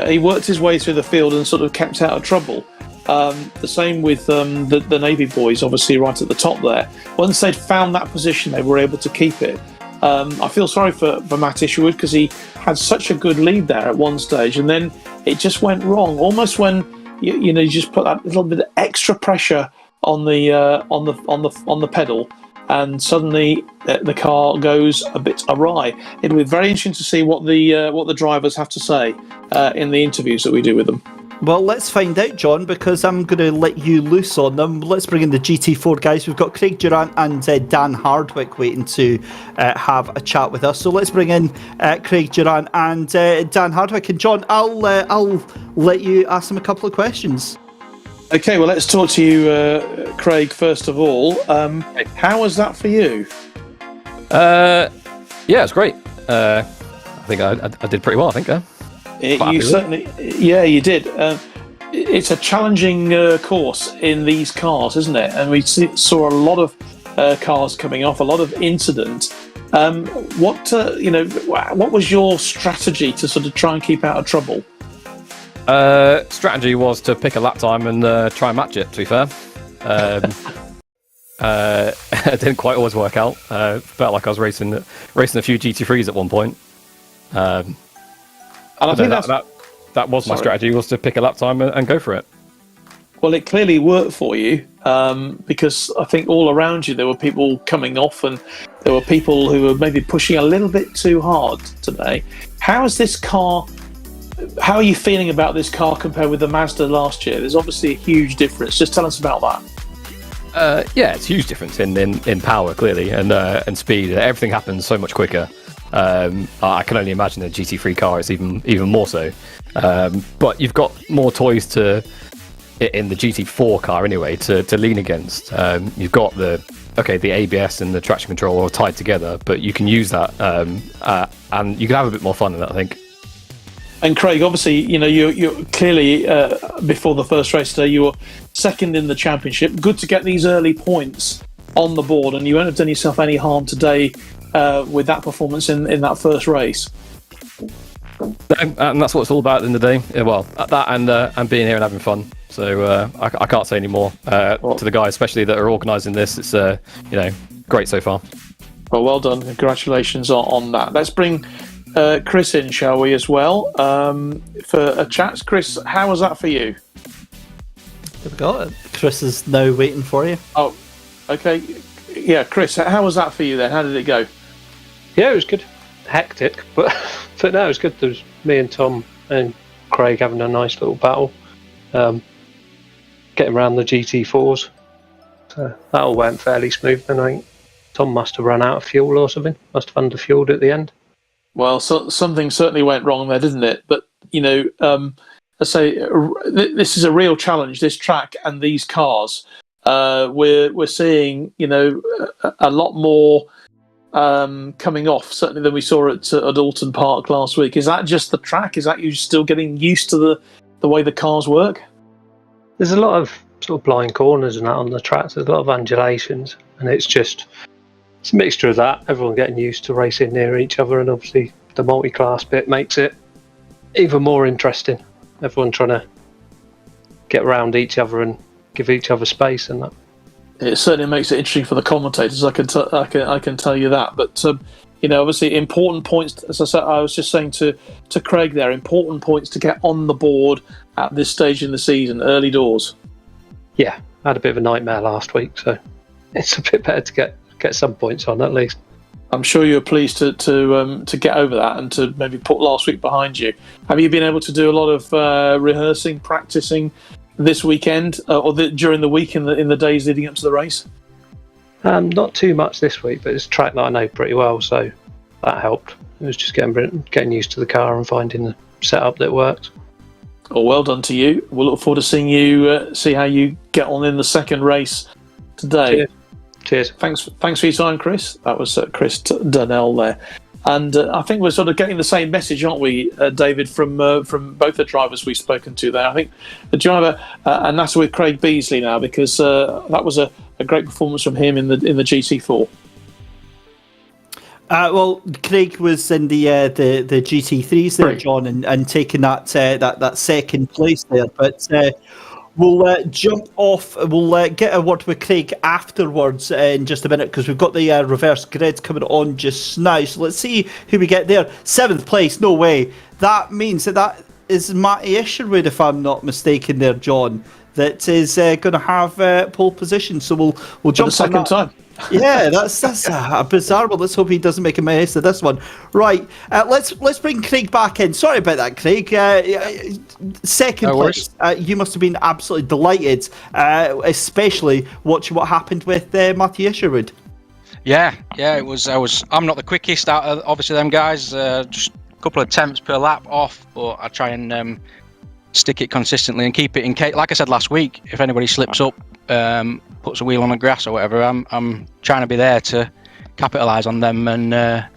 he worked his way through the field and sort of kept out of trouble. The same with the Navy boys, obviously right at the top there. Once they'd found that position, they were able to keep it. I feel sorry for Matt Isherwood because he had such a good lead there at one stage, and then it just went wrong. Almost when you just put that little bit of extra pressure on the pedal, and suddenly the car goes a bit awry. It'll be very interesting to see what the drivers have to say in the interviews that we do with them. Well, let's find out, John, because I'm going to let you loose on them. Let's bring in the GT4 guys. We've got Craig Durrant and Dan Hardwick waiting to have a chat with us. So let's bring in Craig Durrant and Dan Hardwick. And John, I'll let you ask them a couple of questions. Okay, well, let's talk to you, Craig, first of all. How was that for you? Yeah, it's great. I think I did pretty well, I think. You certainly, yeah, you did. It's a challenging course in these cars, isn't it? And we saw a lot of cars coming off, a lot of incident. What was your strategy to sort of try and keep out of trouble? Strategy was to pick a lap time and try and match it, to be fair. It didn't quite always work out. Felt like I was racing a few GT3s at one point. And I think that was my strategy, was to pick a lap time and go for it. Well, it clearly worked for you because I think all around you there were people coming off and there were people who were maybe pushing a little bit too hard today. How are you feeling about this car compared with the Mazda last year? There's obviously a huge difference. Just tell us about that. Yeah, it's a huge difference in power, clearly, and speed. Everything happens so much quicker. I can only imagine a GT3 car is even more so. But you've got more toys in the GT4 car anyway to lean against. You've got the ABS and the traction control are tied together, but you can use that and you can have a bit more fun in it, I think. And Craig, obviously, you're clearly before the first race today, you were second in the championship. Good to get these early points on the board, and you won't have done yourself any harm today with that performance in that first race. And that's what it's all about in the day. Well, that and being here and having fun. So I can't say any more to the guys, especially that are organising this. It's great so far. Well done. Congratulations on that. Let's bring Chris in, shall we, as well, for a chat. Chris, how was that for you? There we go. Chris is now waiting for you. Oh, okay. Yeah, Chris, how was that for you then? How did it go? Yeah, it was good. Hectic, but no, it was good. There was me and Tom and Craig having a nice little battle, getting around the GT4s. So that all went fairly smooth. Then I think Tom must have run out of fuel or something. Must have underfueled at the end. Well, something certainly went wrong there, didn't it? But I say this is a real challenge. This track and these cars. We're seeing a lot more coming off certainly than we saw at Alton Park last week. Is that just the track? Is that you still getting used to the way the cars work? There's a lot of sort of blind corners and that on the tracks. There's a lot of undulations, and it's a mixture of that. Everyone getting used to racing near each other, and obviously the multi-class bit makes it even more interesting. Everyone trying to get around each other and give each other space, and that. It certainly makes it interesting for the commentators. I can tell you that. But obviously, important points. As I said, I was just saying to Craig there, important points to get on the board at this stage in the season, early doors. Yeah, I had a bit of a nightmare last week, so it's a bit better to get some points on at least. I'm sure you're pleased to get over that and to maybe put last week behind you. Have you been able to do a lot of rehearsing, practicing this weekend or during the week in the days leading up to the race? Not too much this week, but it's a track that I know pretty well, so that helped. It was just getting used to the car and finding the setup that works. Well, well done to you. We'll look forward to seeing you see how you get on in the second race today. Cheers. Thanks for your time, Chris. That was Chris Donnell there. And I think we're sort of getting the same message, aren't we, David, from both the drivers we've spoken to there. I think the driver, and that's with Craig Beasley now, because that was a great performance from him in the GT4. Well, Craig was in the GT3s there, John, and taking that second place there. But we'll jump off. We'll get a word with Craig afterwards in just a minute, because we've got the reverse grid coming on just now. So let's see who we get there. 7th place, no way. That means that is Matty Isherwood, if I'm not mistaken there, John, that is going to have pole position. So we'll jump for the second time. Yeah, that's a bizarre one. Let's hope he doesn't make a mess of this one. Right, let's bring Craig back in. Sorry about that, Craig. Second place. You must have been absolutely delighted, especially watching what happened with Matthew Isherwood. Yeah, it was. I'm not the quickest out of obviously them guys. Just a couple of attempts per lap off, but I try and stick it consistently and keep it in case. Like I said last week, if anybody slips up, puts a wheel on the grass or whatever, I'm trying to be there to capitalise on them, and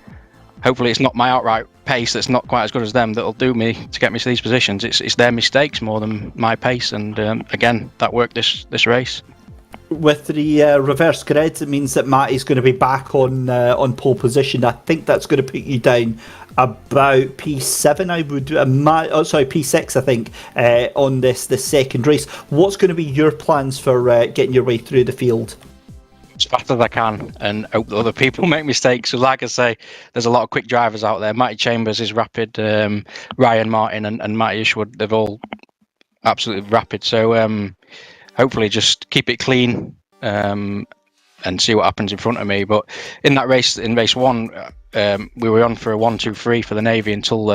hopefully it's not my outright pace that's not quite as good as them that'll do me to get me to these positions. It's their mistakes more than my pace, and again, that worked this race. With the reverse grid, it means that Matty's going to be back on pole position. I think that's going to put you down about P7. I would P6. I think on this second race. What's going to be your plans for getting your way through the field? As fast as I can, and hope that other people make mistakes. So, like I say, there's a lot of quick drivers out there. Matty Chambers is rapid. Ryan Martin and Matty Ishwood, they're all absolutely rapid. So. Hopefully just keep it clean and see what happens in front of me. But in that race, in race one, we were on for a 1-2-3 for the Navy until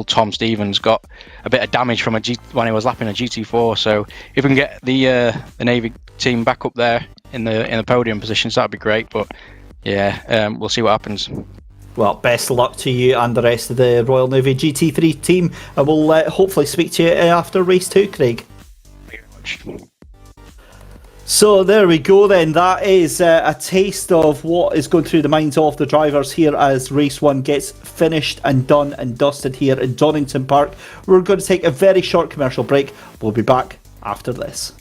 Tom Stevens got a bit of damage from when he was lapping a GT4. So if we can get the Navy team back up there in the podium positions, that'd be great. But yeah, we'll see what happens. Well, best of luck to you and the rest of the Royal Navy GT3 team, and we'll hopefully speak to you after race 2, Craig. Thank you very much. So there we go then. That is a taste of what is going through the minds of the drivers here as race 1 gets finished and done and dusted here in Donington Park. We're going to take a very short commercial break. We'll be back after this.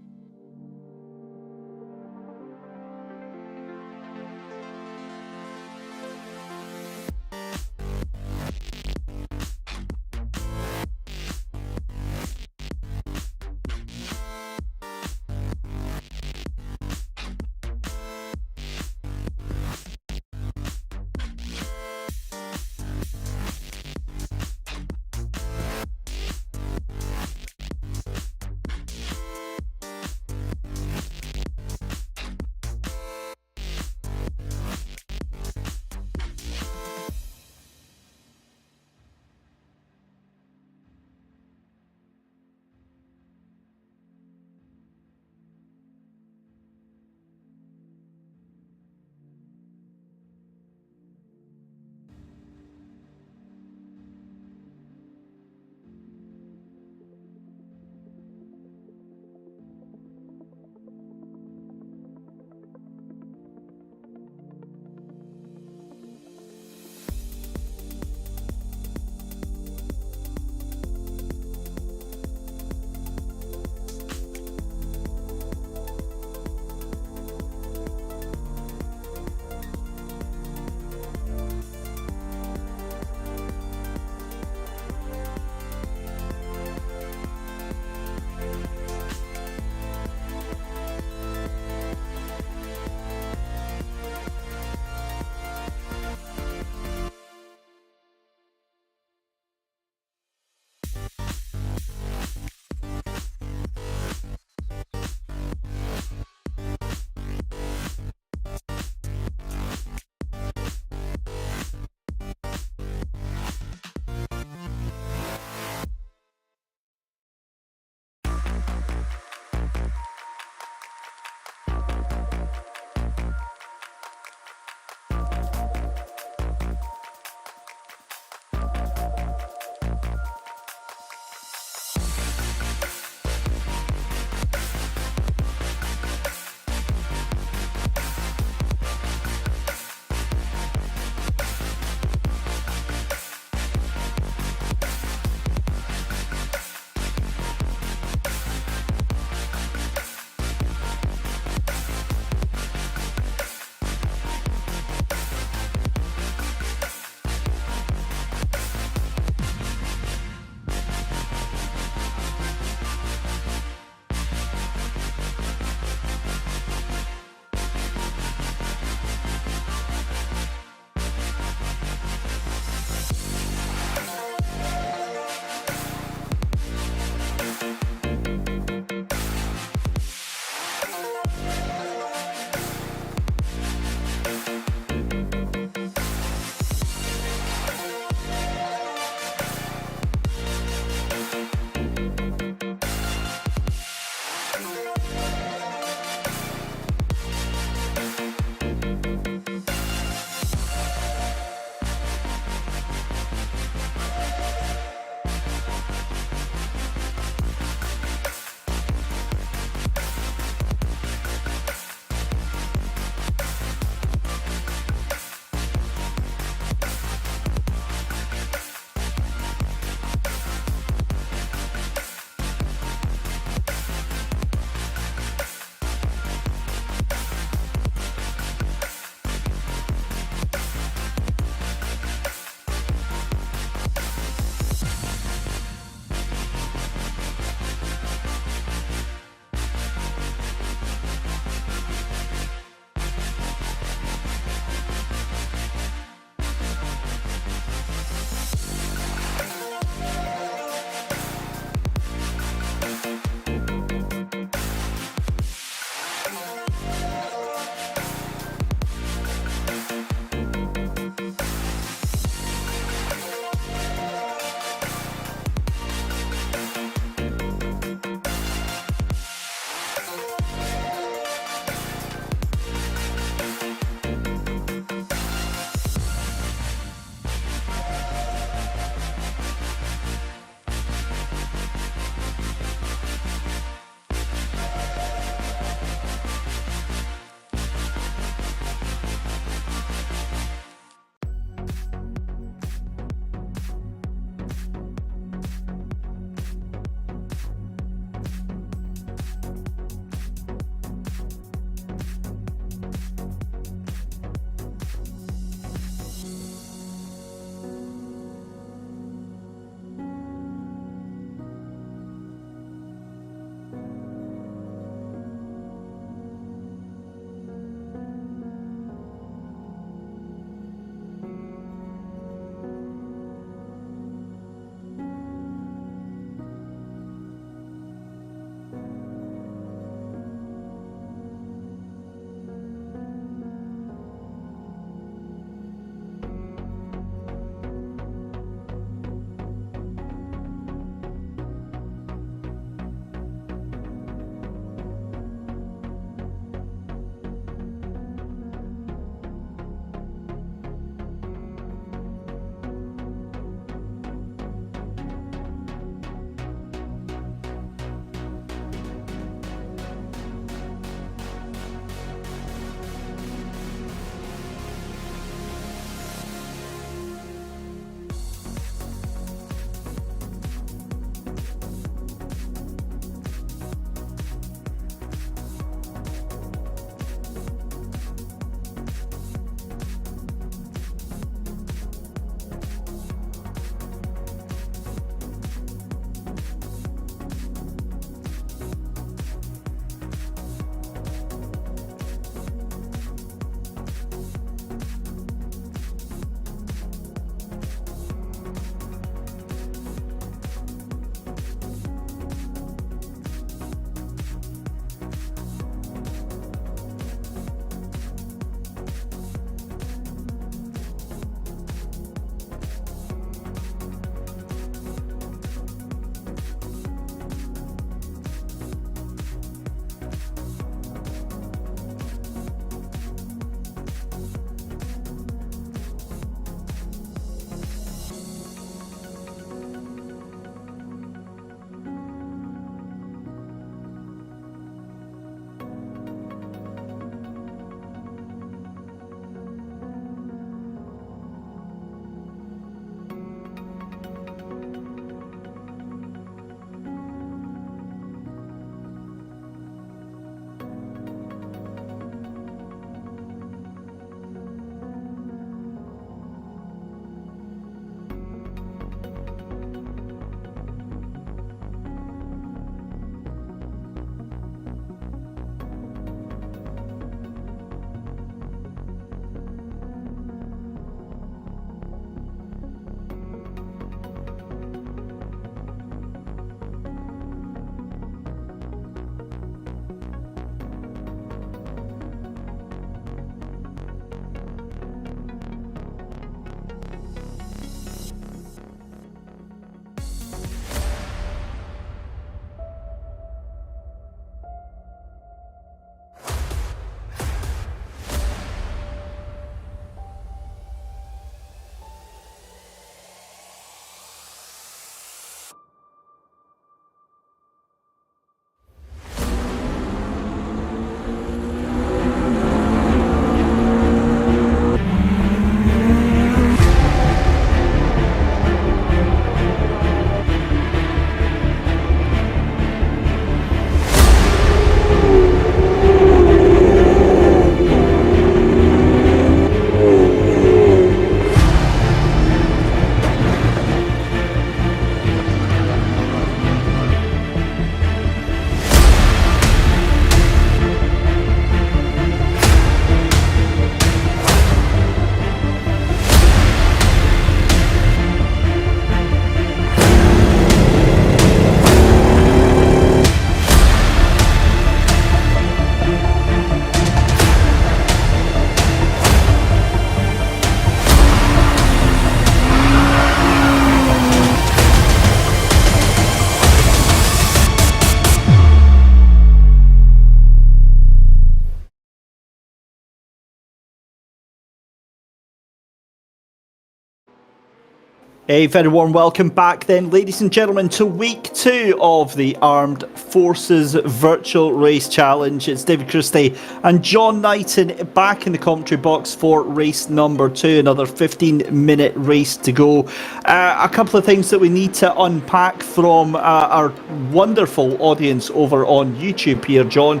A very warm welcome back then, ladies and gentlemen, to week 2 of the Armed Forces Virtual Race Challenge. It's David Christie and John Knighton back in the commentary box for race number 2, another 15-minute race to go. A couple of things that we need to unpack from our wonderful audience over on YouTube here, John.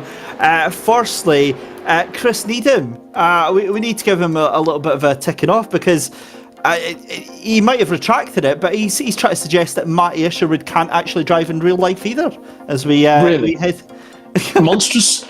Firstly, Chris Needham, we need to give him a little bit of a ticking off because he might have retracted it, but he's trying to suggest that Matty Isherwood can't actually drive in real life either. As we head. A monstrous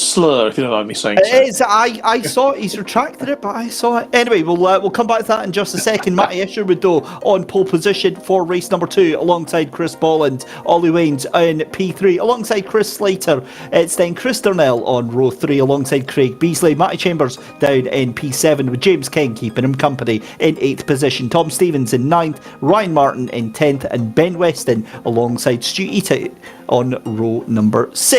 slur, if you don't mind me saying so. It is. I saw it. He's retracted it, but I saw it. Anyway, we'll come back to that in just a second. Matty Isherwood, though, on pole position for race number 2, alongside Chris Bolland. Ollie Waynes in P3, alongside Chris Slater. It's then Chris Darnell on row 3, alongside Craig Beasley. Matty Chambers down in P7, with James King keeping him company in 8th position. Tom Stevens in 9th, Ryan Martin in 10th, and Ben Weston alongside Stu Eaton on row number 6.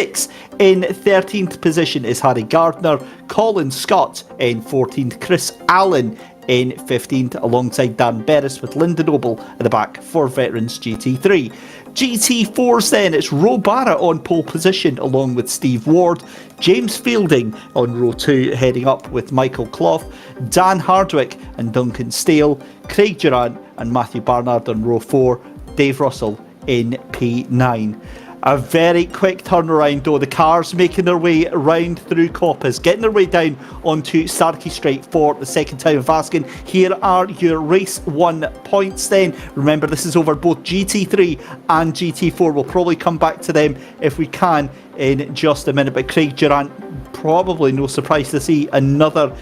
In 13th position is Harry Gardner, Colin Scott in 14th, Chris Allen in 15th, alongside Dan Berris, with Lyndon Noble at the back for Veterans GT3. GT4s then, it's Roe Barrett on pole position along with Steve Ward, James Fielding on row 2 heading up with Michael Clough, Dan Hardwick and Duncan Steele, Craig Durant and Matthew Barnard on row 4, Dave Russell in P9. A very quick turnaround though, the cars making their way round through Coppice, getting their way down onto Starkey Straight for the second time of asking. Here are your race 1 points then. Remember, this is over both GT3 and GT4. We'll probably come back to them if we can in just a minute, but Craig Durant, probably no surprise to see another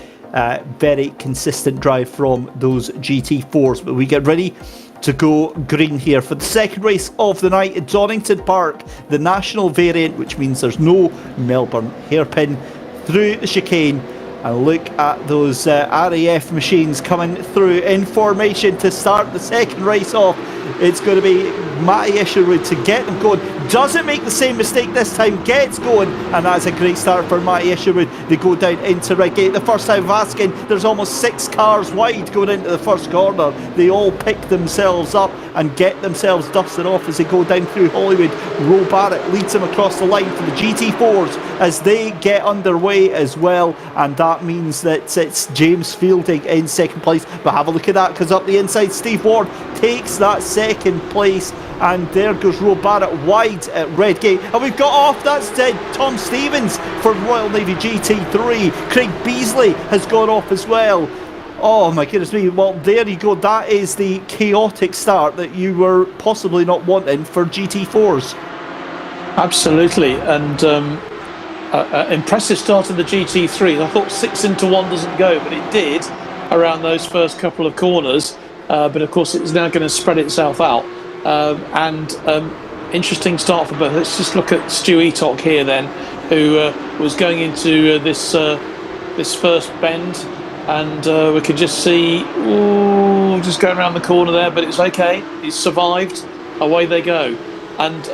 very consistent drive from those GT4s. But we get ready to go green here for the second race of the night at Donington Park, the national variant, which means there's no Melbourne hairpin, through the chicane. And look at those RAF machines coming through in formation to start the second race off. It's going to be Matty Isherwood to get them going. Doesn't make the same mistake this time, gets going, and that's a great start for Matty Isherwood. They go down into Redgate. The first time of asking, there's almost 6 cars wide going into the first corner. They all pick themselves up and get themselves dusted off as they go down through Hollywood. Roe Barrett leads them across the line for the GT4s as they get underway as well, and that means that it's James Fielding in second place. But have a look at that, because up the inside Steve Ward takes that second place, and there goes Roe Barrett wide at Redgate. And we've got off, that's Tom Stevens for Royal Navy GT3. Craig Beasley has gone off as well. Oh my goodness me, well there you go, that is the chaotic start that you were possibly not wanting for GT4s. Absolutely, and impressive start in the GT3. I thought 6 into 1 doesn't go, but it did around those first couple of corners, but of course it's now going to spread itself out. Interesting start for both. Let's just look at Stu Eaton here then, who was going into this first bend, and we could just see, just going around the corner there, but it's okay, he's survived. Away they go. And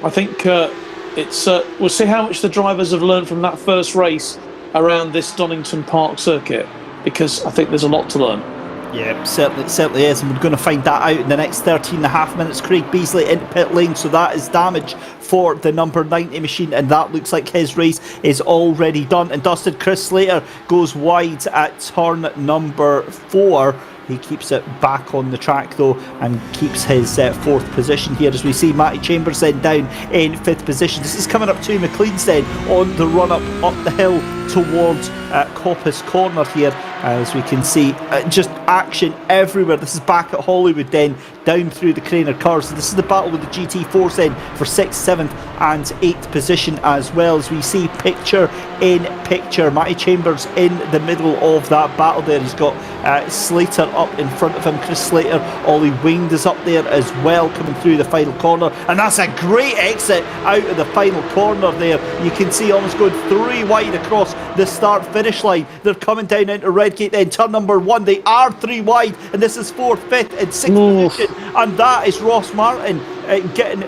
I think we'll see how much the drivers have learned from that first race around this Donington Park circuit, because I think there's a lot to learn. Yeah, certainly is, and we're going to find that out in the next 13.5 minutes. Craig Beasley into pit lane, so that is damage for the number 90 machine, and that looks like his race is already done and dusted. Chris Slater goes wide at turn number 4. He keeps it back on the track though, and keeps his 4th position here, as we see Matty Chambers then down in 5th position. This is coming up to McLean's then on the run up the hill towards Coppice Corner here, as we can see just action everywhere. This is back at Hollywood then, down through the Craner cars. So this is the battle with the GT4s then for 6th, 7th and 8th position, as well as we see picture in picture. Matty Chambers in the middle of that battle there. He's got Slater up in front of him, Chris Slater. Ollie Wayne is up there as well, coming through the final corner, and that's a great exit out of the final corner there. You can see almost going 3 wide across the start finish line. They're coming down into Redgate then, turn number 1. They are 3 wide, and this is 4th, 5th and 6th position, and that is Ross Martin getting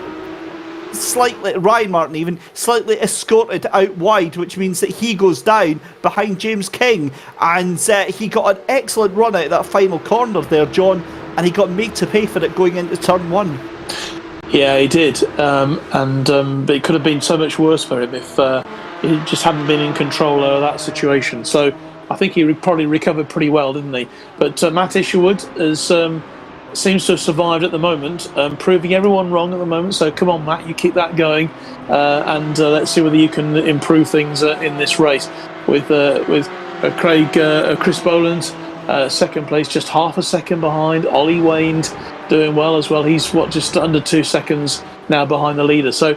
slightly, Ryan Martin even, slightly escorted out wide, which means that he goes down behind James King, and he got an excellent run out of that final corner there, John. and he got made to pay for it going into turn 1. Yeah, he did, but it could have been so much worse for him if he just hadn't been in control of that situation. So I think he probably recovered pretty well, didn't he? But Matt Isherwood seems to have survived at the moment, proving everyone wrong at the moment. So come on, Matt, you keep that going, and let's see whether you can improve things in this race with Chris Boland. Second place, just half a second behind. Ollie Wayne doing well as well. He's just under 2 seconds now behind the leader. So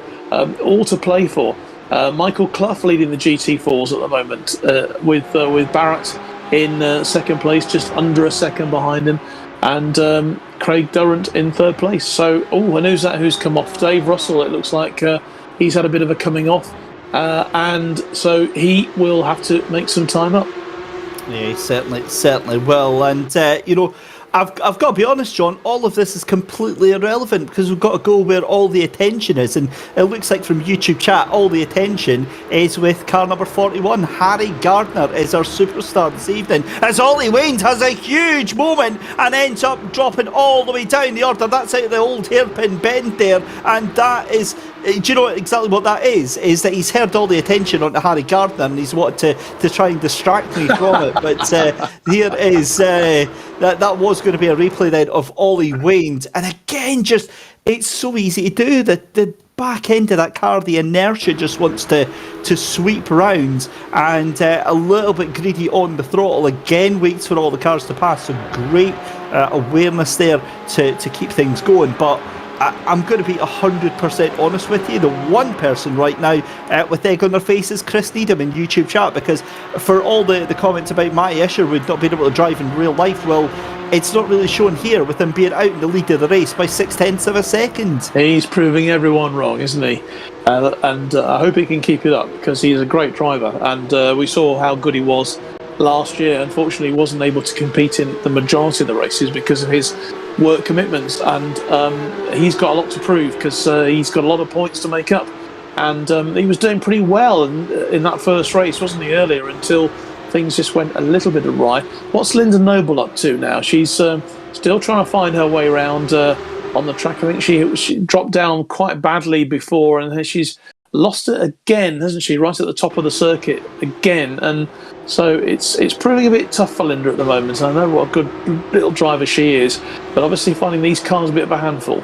all to play for. Michael Clough leading the GT4s at the moment, with Barrett in second place, just under a second behind him, and Craig Durrant in third place. So, and who's come off? Dave Russell. It looks like he's had a bit of a coming off, and so he will have to make some time up. Yeah, he certainly will. And I've got to be honest, John, all of this is completely irrelevant because we've got to go where all the attention is. And it looks like from YouTube chat, all the attention is with car number 41. Harry Gardner is our superstar this evening, as Ollie Wayne has a huge moment and ends up dropping all the way down the order. That's out of the old hairpin bend there. And that is, do you know exactly what that is? Is that he's heard all the attention onto Harry Gardner and he's wanted to try and distract me from it. But here is... That was going to be a replay then of Ollie Wayne, and again, just it's so easy to do. The back end of that car, the inertia just wants to sweep round, and a little bit greedy on the throttle. Again, waits for all the cars to pass. So great awareness there to keep things going, but. I'm going to be 100% honest with you. The one person right now with egg on their face is Chris Needham in YouTube chat, because for all the comments about Matty Isherwood not being able to drive in real life, well, it's not really shown here with him being out in the lead of the race by 0.6 of a second. He's proving everyone wrong, isn't he? And I hope he can keep it up, because he's a great driver, and we saw how good he was last year. Unfortunately, he wasn't able to compete in the majority of the races because of his work commitments, and he's got a lot to prove because he's got a lot of points to make up, and he was doing pretty well in that first race, wasn't he, earlier, until things just went a little bit awry. What's Linda Noble up to now? She's still trying to find her way around on the track. I think she dropped down quite badly before, and she's lost it again, hasn't she, right at the top of the circuit again, and so it's proving a bit tough for Linda at the moment. I know what a good little driver she is, but obviously finding these cars a bit of a handful.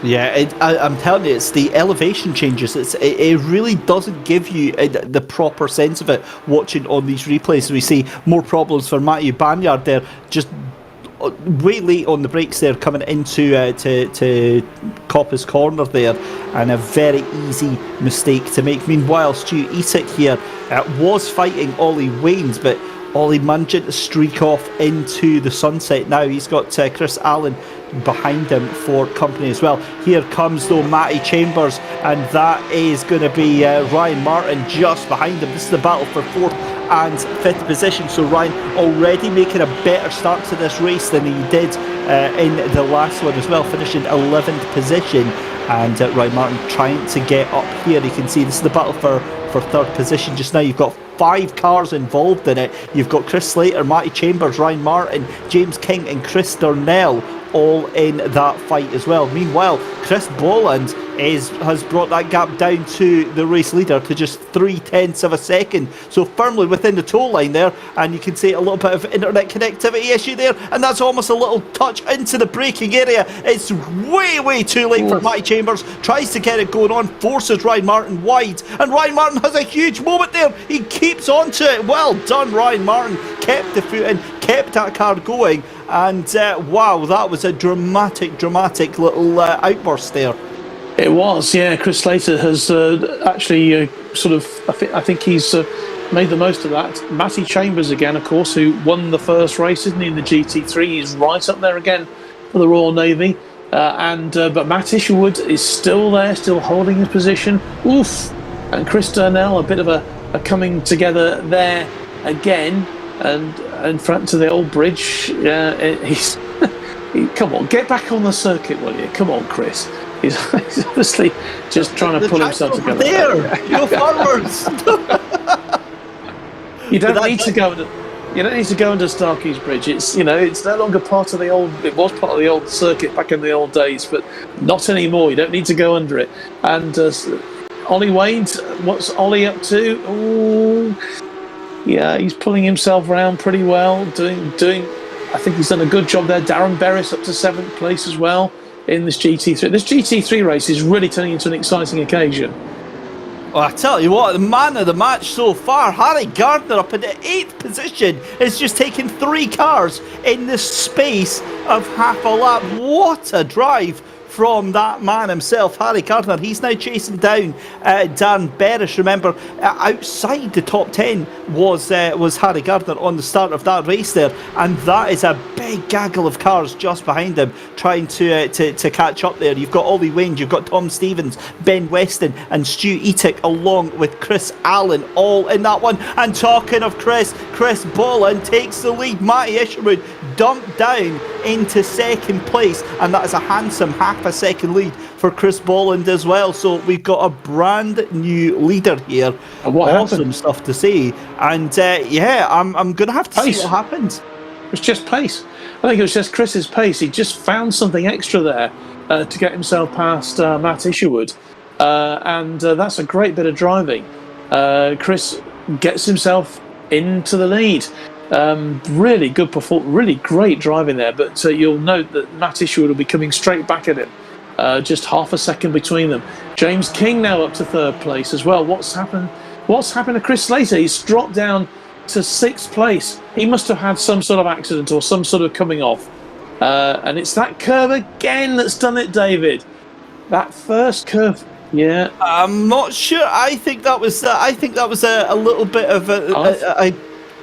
Yeah, I'm telling you, it's the elevation changes. It really doesn't give you the proper sense of it watching on these replays. We see more problems for Matthew Banyard there, just way late on the brakes there, coming into to Coppa's corner there, and a very easy mistake to make. Meanwhile, Stu Esick here was fighting Ollie Waynes, but Ollie managed to streak off into the sunset. Now he's got Chris Allen behind him for company as well. Here comes though Matty Chambers, and that is going to be Ryan Martin just behind him. This is the battle for 4th and 5th position, so Ryan already making a better start to this race than he did in the last one as well, finishing 11th position, and Ryan Martin trying to get up here. You can see this is the battle for 3rd position just now. You've got 5 cars involved in it. You've got Chris Slater, Matty Chambers, Ryan Martin, James King and Chris Darnell all in that fight as well. Meanwhile, Chris Boland has brought that gap down to the race leader to just 0.3 of a second, so firmly within the tow line there, and you can see a little bit of internet connectivity issue there, and that's almost a little touch into the braking area. It's way too late for Matty Chambers, tries to get it going on, forces Ryan Martin wide, and Ryan Martin has a huge moment there. He keeps on to it. Well done, Ryan Martin, kept the foot in, kept that car going, and wow, that was a dramatic little outburst there. It was, yeah. Chris Slater has actually I think he's made the most of that. Matty Chambers again, of course, who won the first race, isn't he, in the GT3? He's right up there again for the Royal Navy. But Matt Isherwood is still there, still holding his position. Oof! And Chris Darnell, a bit of a coming together there again, and in front to the old bridge. Come on, get back on the circuit, will you? Come on, Chris. He's obviously just trying to pull himself together. There, go forwards. You don't need to go. You don't need to go under Starkey's Bridge. It's it's no longer part of the old. It was part of the old circuit back in the old days, but not anymore. You don't need to go under it. And Ollie Wade, what's Ollie up to? Oh, yeah, he's pulling himself around pretty well. Doing. I think he's done a good job there. Darren Berris up to 7th place as well in this GT3. This GT3 race is really turning into an exciting occasion. Well, I tell you what, the man of the match so far, Harry Gardner up in the 8th position, is just taking 3 cars in the space of half a lap. What a drive from that man himself, Harry Gardner. He's now chasing down Dan Berrish. Remember, outside the top 10 was Harry Gardner on the start of that race there, and that is a big gaggle of cars just behind him trying to catch up there. You've got Ollie Wayne, you've got Tom Stevens, Ben Weston and Stu Etick along with Chris Allen all in that one. And talking of Chris Bolland takes the lead. Matty Isherwood dumped down into 2nd place, and that is a handsome half a second lead for Chris Bolland as well. So we've got a brand new leader here. And what awesome happened? stuff to see. And I'm going to have to see what happens. It was just pace. I think it was just Chris's pace. He just found something extra there to get himself past Matt Isherwood. And that's a great bit of driving. Chris gets himself into the lead. Really good performance, really great driving there. But you'll note that Matt Isherwood will be coming straight back at him. Just half a second between them. James King now up to 3rd place as well. What's happened to Chris Slater? He's dropped down to 6th place. He must have had some sort of accident or some sort of coming off. And it's that curve again that's done it, David. That first curve. Yeah. I'm not sure. I think that was a little bit of a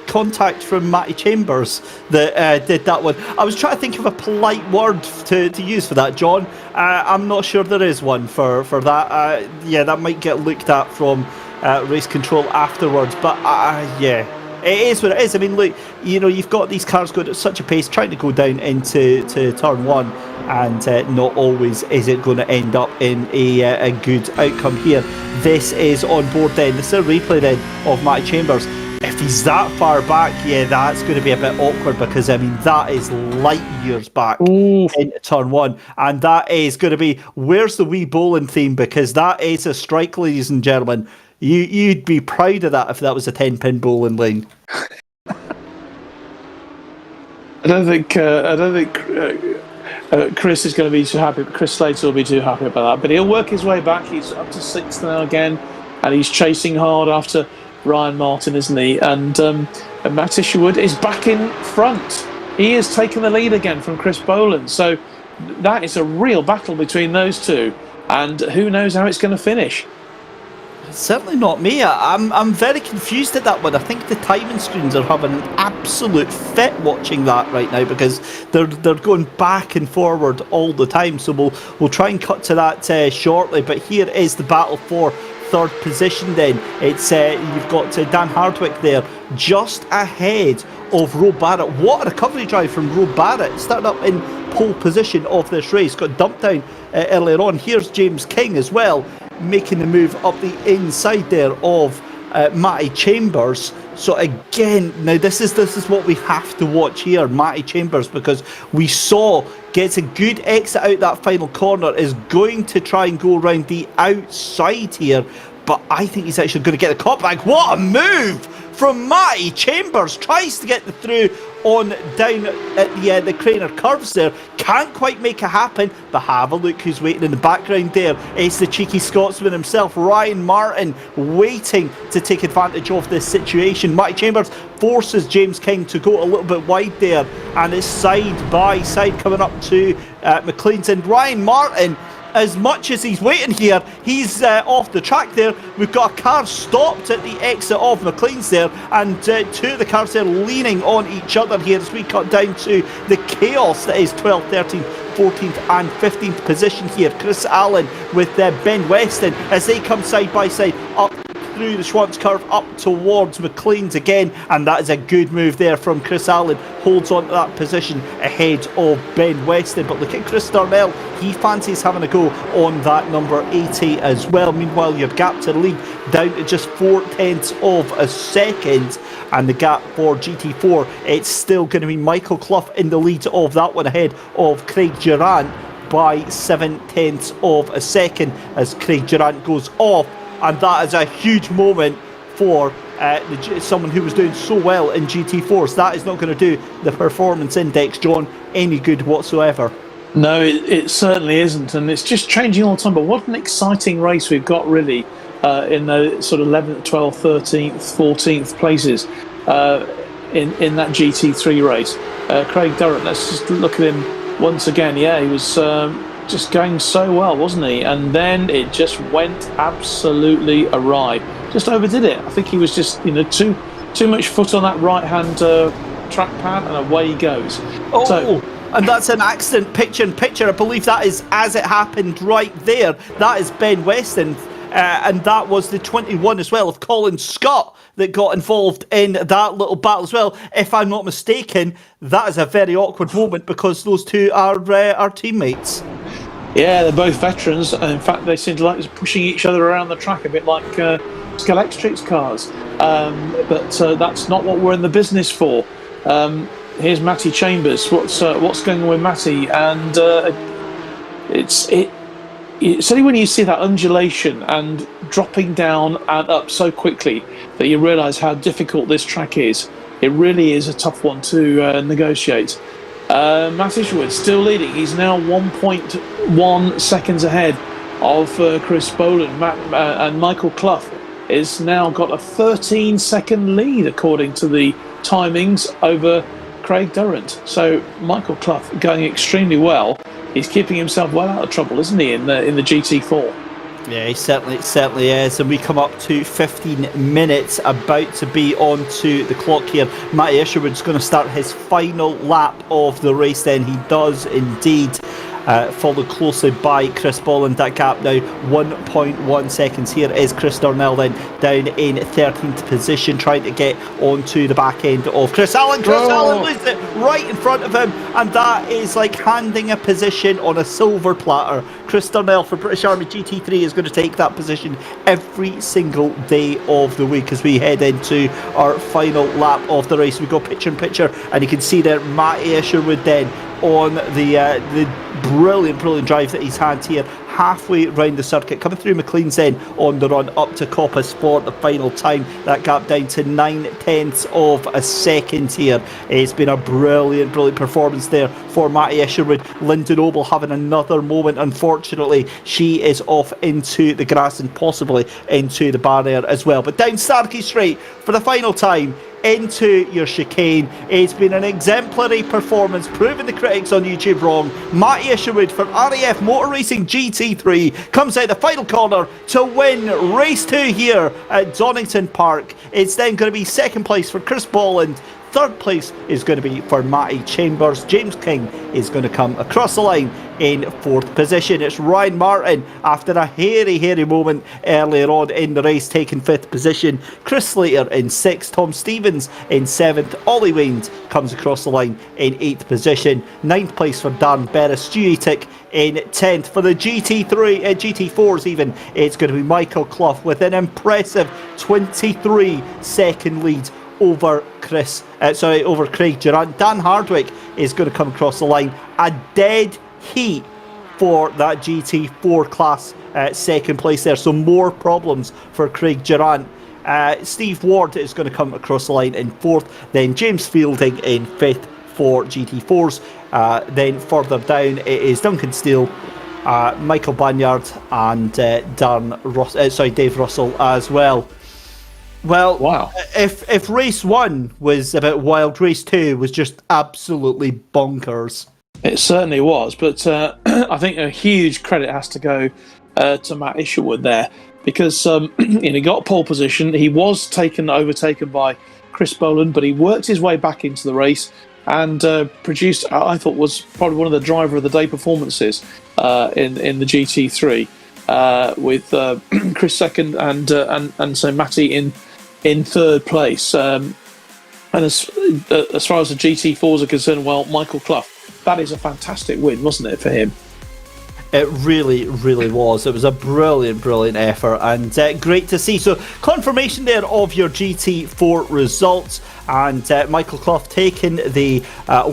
contact from Matty Chambers that did that one. I was trying to think of a polite word to use for that, John. I'm not sure there is one for that. That might get looked at from race control afterwards, but yeah, it is what it is. I mean, look, you've got these cars going at such a pace, trying to go down into turn 1, and not always is it going to end up in a good outcome here. This is on board then. This is a replay then of Matty Chambers. If he's that far back, that's going to be a bit awkward, because I mean that is light years back into turn 1, and that is going to be, where's the wee bowling theme, because that is a strike, ladies and gentlemen. You'd be proud of that if that was a 10-pin bowling lane. I don't think Chris is going to be too happy. Chris Slater will be too happy about that, but he'll work his way back. He's up to 6th now again, and he's chasing hard after Ryan Martin, isn't he? And Matt Isherwood is back in front. He has taken the lead again from Chris Boland. So that is a real battle between those two, and who knows how it's going to finish. Certainly not me. I'm very confused at that one. I think the timing screens are having an absolute fit watching that right now, because they're going back and forward all the time. So we'll try and cut to that shortly. But here is the battle for 3rd position then. It's you've got Dan Hardwick there just ahead of Roe Barrett. What a recovery drive from Roe Barrett, starting up in pole position of this race. Got dumped down earlier on. Here's James King as well, making the move up the inside there of Matty Chambers. So again, now this is what we have to watch here, Matty Chambers, because we saw gets a good exit out that final corner, is going to try and go around the outside here, but I think he's actually going to get the cop back. What a move from Matty Chambers, tries to get the through on down at the Craner curves there, can't quite make it happen, but have a look who's waiting in the background there. It's the cheeky Scotsman himself, Ryan Martin, waiting to take advantage of this situation. Matty Chambers forces James King to go a little bit wide there, and it's side by side coming up to McLean's, and Ryan Martin, as much as he's waiting here, he's off the track there. We've got a car stopped at the exit of McLean's there, and two of the cars there leaning on each other here as we cut down to the chaos that is 12th, 13th, 14th and 15th position here. Chris Allen with Ben Weston as they come side by side up through the Schwantz curve up towards McLean's again, and that is a good move there from Chris Allen. Holds on to that position ahead of Ben Weston. But look at Chris Darnell, he fancies having a go on that number 80 as well. Meanwhile, your gap to the lead down to just 0.4 of a second, and the gap for GT4, it's still going to be Michael Clough in the lead of that one, ahead of Craig Durant by 0.7 of a second as Craig Durant goes off. And that is a huge moment for someone who was doing so well in GT4s. That is not going to do the performance index, John, any good whatsoever. No, it certainly isn't, and it's just changing all the time. But what an exciting race we've got, really, in the sort of 11th, 12th, 13th, 14th places in that GT3 race. Craig Durant, let's just look at him once again. Yeah, he was just going so well, wasn't he? And then it just went absolutely awry. Just overdid it. I think he was just, too much foot on that right-hand trackpad, and away he goes. And that's an accident picture. I believe that is as it happened right there. That is Ben Weston. And that was the 21 as well of Colin Scott that got involved in that little battle as well. If I'm not mistaken, that is a very awkward moment because those two are teammates. Yeah, they're both veterans. And in fact, they seem to like pushing each other around the track a bit like Scalextric's cars. But that's not what we're in the business for. Here's Matty Chambers. What's going on with Matty? And it's only when you see that undulation and dropping down and up so quickly that you realise how difficult this track is. It really is a tough one to negotiate. Matt Isherwood still leading. He's now 1.1 seconds ahead of Chris Boland. And Michael Clough is now got a 13-second lead according to the timings over Craig Durant. So Michael Clough going extremely well. He's keeping himself well out of trouble, isn't he, in the GT4? Yeah, he certainly is. And we come up to 15 minutes, about to be on to the clock here. Matty Isherwood's going to start his final lap of the race then. He does indeed. Followed closely by Chris Boland. That gap now 1.1 seconds. Here is Chris Darnell then down in 13th position, trying to get onto the back end of Chris Allen. Allen loses it right in front of him, and that is like handing a position on a silver platter. Chris Darnell for British Army GT3 is going to take that position every single day of the week as we head into our final lap of the race. We go picture in picture, and you can see there Matty Isherwood then on the brilliant drive that he's had here halfway round the circuit, coming through McLean's then on the run up to Coppice for the final time. That gap down to 0.9 of a second here. It's been a brilliant performance there for Matty Isherwood. Linda Noble having another moment. Unfortunately, she is off into the grass and possibly into the barrier as well. But down Starkey Straight for the final time into your chicane. It's been an exemplary performance, proving the critics on YouTube wrong. Matty Isherwood for RAF Motor Racing GT3 comes out the final corner to win race 2 here at Donington Park. It's then going to be second place for Chris Boland. Third place is going to be for Matty Chambers. James King is going to come across the line in fourth position. It's Ryan Martin after a hairy moment earlier on in the race, taking fifth position. Chris Slater in sixth. Tom Stevens in seventh. Ollie Wains comes across the line in eighth position. Ninth place for Dan Berris. Stu Etick in 10th. For the GT4s even, it's going to be Michael Clough with an impressive 23 second lead over Craig Durant. Dan Hardwick is going to come across the line. A dead heat for that GT4 class second place there. So more problems for Craig Durant. Steve Ward is going to come across the line in fourth. Then James Fielding in fifth for GT4s. Then further down it is Duncan Steele, Michael Banyard, and Dave Russell as well. Well, wow. If race 1 was a bit wild, race 2 was just absolutely bonkers. It certainly was, but I think a huge credit has to go to Matt Isherwood there, because he got pole position. He was overtaken by Chris Boland, but he worked his way back into the race and produced, I thought, was probably one of the driver of the day performances in the GT3. with Chris second and so Matty in third place. And as far as the GT4s are concerned, well, Michael Clough, that is a fantastic win, wasn't it, for him? It really, really was. It was a brilliant, brilliant effort, and great to see. So, confirmation there of your GT4 results, and Michael Clough taking the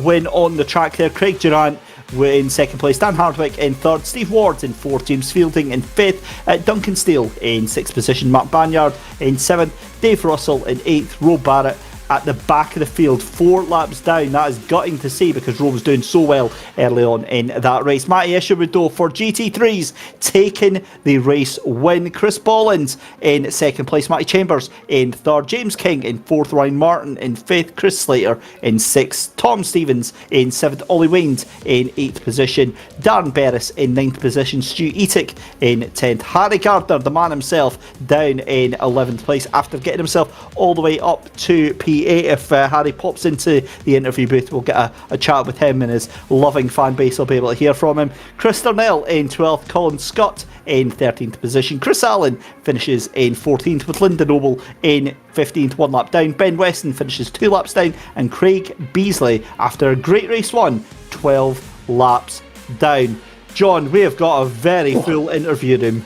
win on the track there. Craig Durant in second place, Dan Hardwick in third, Steve Ward in fourth, James Fielding in fifth, Duncan Steele in sixth position, Mark Banyard in seventh, Dave Russell in eighth, Roe Barrett at the back of the field, 4 laps down. That is gutting to see because Roe was doing so well early on in that race. Matty Isherwood, though, for GT3s, taking the race win. Chris Bolland in second place, Matty Chambers in third, James King in fourth, Ryan Martin in fifth, Chris Slater in sixth, Tom Stevens in seventh, Ollie Wind in eighth position, Darren Berris in ninth position, Stu Etic in 10th, Harry Gardner, the man himself, down in 11th place after getting himself all the way up to P8. If Harry pops into the interview booth, we'll get a chat with him and his loving fan base. I'll be able to hear from him. Chris Darnell in 12th, Colin Scott in 13th position, Chris Allen finishes in 14th with Linda Noble in 15th, 1 lap down, Ben Weston finishes 2 laps down, and Craig Beasley, after a great race 1, 12 laps down. John, we have got a very full interview room.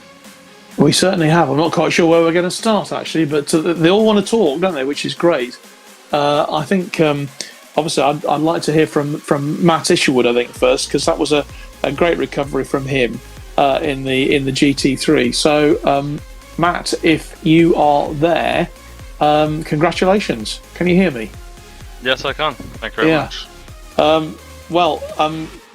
We certainly have. I'm not quite sure where we're going to start, actually, but they all want to talk, don't they, which is great. I think, obviously, I'd like to hear from Matt Isherwood, I think, first, because that was a great recovery from him in the GT3. So, Matt, if you are there, congratulations. Can you hear me? Yes, I can. Thank you very much.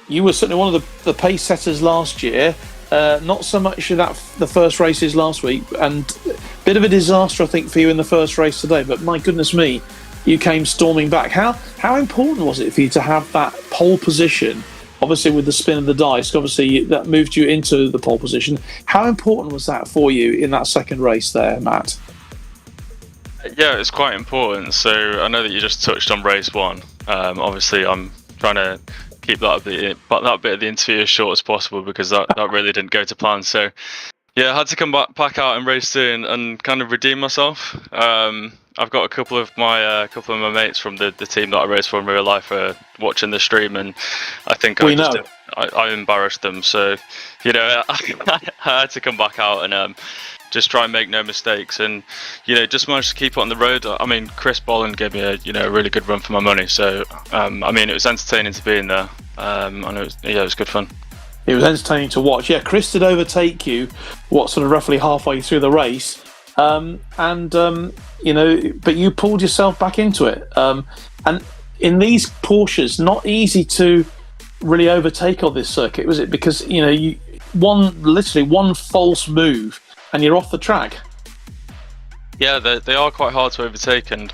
You were certainly one of the pace setters last year. Not so much the first races last week, and a bit of a disaster, I think, for you in the first race today. But my goodness me, you came storming back. How important was it for you to have that pole position? Obviously, with the spin of the dice, obviously that moved you into the pole position. How important was that for you in that second race there, Matt? Yeah, it's quite important. So I know that you just touched on race 1. Obviously, I'm trying to keep that bit of the interview as short as possible because that really didn't go to plan. So yeah, I had to come back out in race 2 and kind of redeem myself. I've got a couple of my mates from the team that I race for in real life watching the stream, and I think I embarrassed them. So I had to come back out and just try and make no mistakes, and just managed to keep it on the road. I mean, Chris Bolland gave me a really good run for my money. So it was entertaining to be in there, and it was good fun. It was entertaining to watch. Yeah, Chris did overtake you, sort of roughly halfway through the race, but you pulled yourself back into it. And in these Porsches, not easy to really overtake on this circuit, was it? Because literally one false move and you're off the track. Yeah, they are quite hard to overtake, and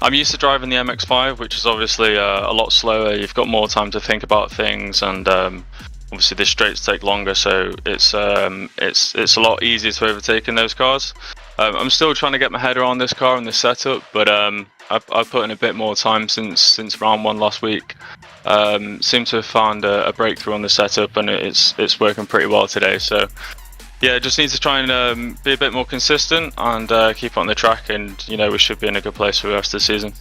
I'm used to driving the MX-5, which is obviously a lot slower. You've got more time to think about things, and obviously the straights take longer, so it's a lot easier to overtake in those cars. I'm still trying to get my head around this car and this setup, but I've put in a bit more time since round 1 last week. Seem to have found a breakthrough on the setup, and it's working pretty well today. So yeah, just need to try and be a bit more consistent and keep on the track, and we should be in a good place for the rest of the season.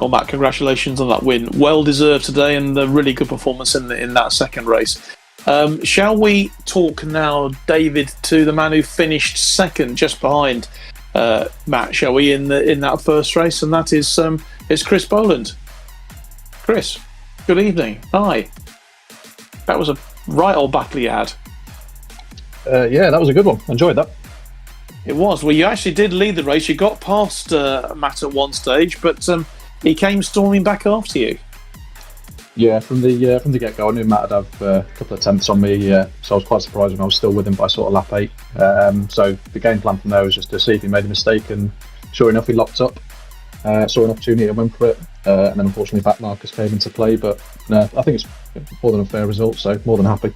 Well, Matt, congratulations on that win. Well deserved today, and a really good performance in that second race. Shall we talk now, David, to the man who finished second, just behind Matt? Shall we in that first race, and that is Chris Bolland. Chris, good evening. Hi. That was a right old battle you had. Yeah, that was a good one. Enjoyed that. It was. Well, you actually did lead the race. You got past Matt at one stage, but he came storming back after you. Yeah, from the get-go, I knew Matt would have a couple of tenths on me, so I was quite surprised when I was still with him by sort of lap 8. So the game plan from there was just to see if he made a mistake, and sure enough, he locked up. Saw an opportunity to win for it, and then unfortunately back Marcus came into play, but no, I think it's more than a fair result, so more than happy.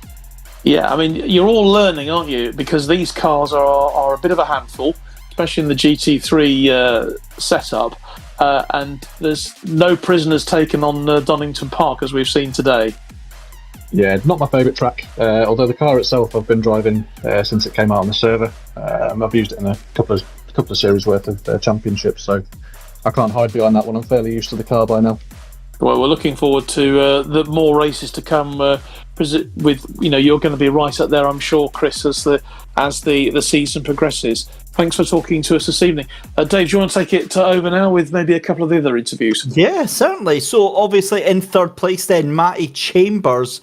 Yeah, I mean, you're all learning, aren't you? Because these cars are a bit of a handful, especially in the GT3 setup. And there's no prisoners taken on Donington Park, as we've seen today. Yeah, not my favourite track. Although the car itself, I've been driving since it came out on the server. I've used it in a couple of series worth of championships, so I can't hide behind that one. I'm fairly used to the car by now. Well, we're looking forward to the more races to come. With you're going to be right up there, I'm sure, Chris, as the season progresses. Thanks for talking to us this evening, Dave. Do you want to take it over now with maybe a couple of the other interviews? Yeah, certainly. So obviously in third place, then Matty Chambers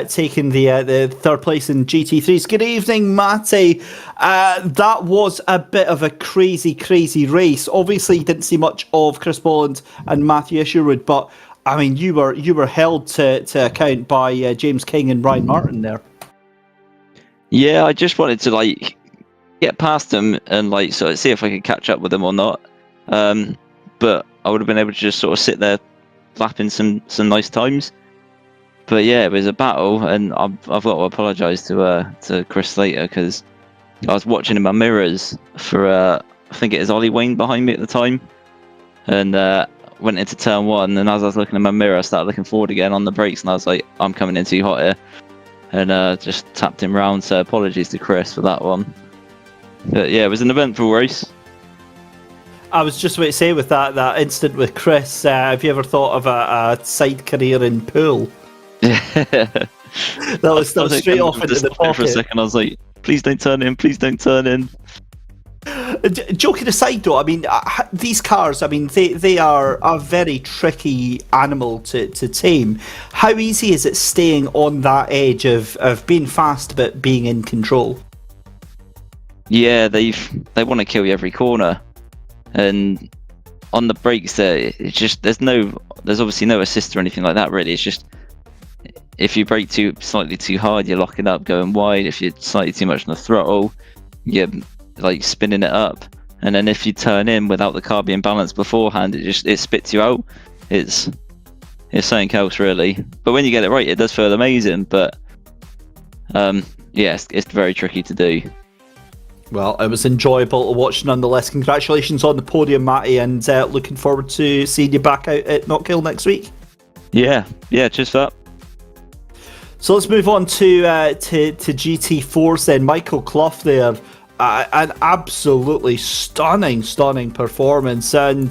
taking the third place in GT3s. Good evening, Matty. That was a bit of a crazy race. Obviously, you didn't see much of Chris Bolland and Matthew Isherwood, but I mean, you were held to account by James King and Ryan Martin there. Yeah, I just wanted to get past them and sort of see if I could catch up with them or not. But I would have been able to just sort of sit there lapping some nice times. But yeah, it was a battle, and I've got to apologise to Chris Slater, because I was watching in my mirrors for I think it is Ollie Wayne behind me at the time, and went into turn one, and as I was looking in my mirror, I started looking forward again on the brakes, and I was like, I'm coming in too hot here, and just tapped him round. So apologies to Chris for that one. But yeah, it was an eventful race. I was just about to say, with that incident with Chris, have you ever thought of a side career in pool? that was straight off into the pocket. For a second, I was like, please don't turn in, please don't turn in. Joking aside, though, I mean, these cars, I mean, they are a very tricky animal to tame. How easy is it staying on that edge of being fast but being in control? Yeah, they want to kill you every corner, and on the brakes there, it's just there's obviously no assist or anything like that really. It's just if you brake slightly too hard, you're locking up going wide. If you're slightly too much on the throttle, you're spinning it up, and then if you turn in without the car being balanced beforehand, it spits you out. It's something else really. But when you get it right, it does feel amazing. But it's very tricky to do. Well, it was enjoyable to watch nonetheless. Congratulations on the podium, Matty, and looking forward to seeing you back out at Knockhill next week. Yeah, cheers for that. So let's move on to GT4s then. Michael Clough there. An absolutely stunning performance, and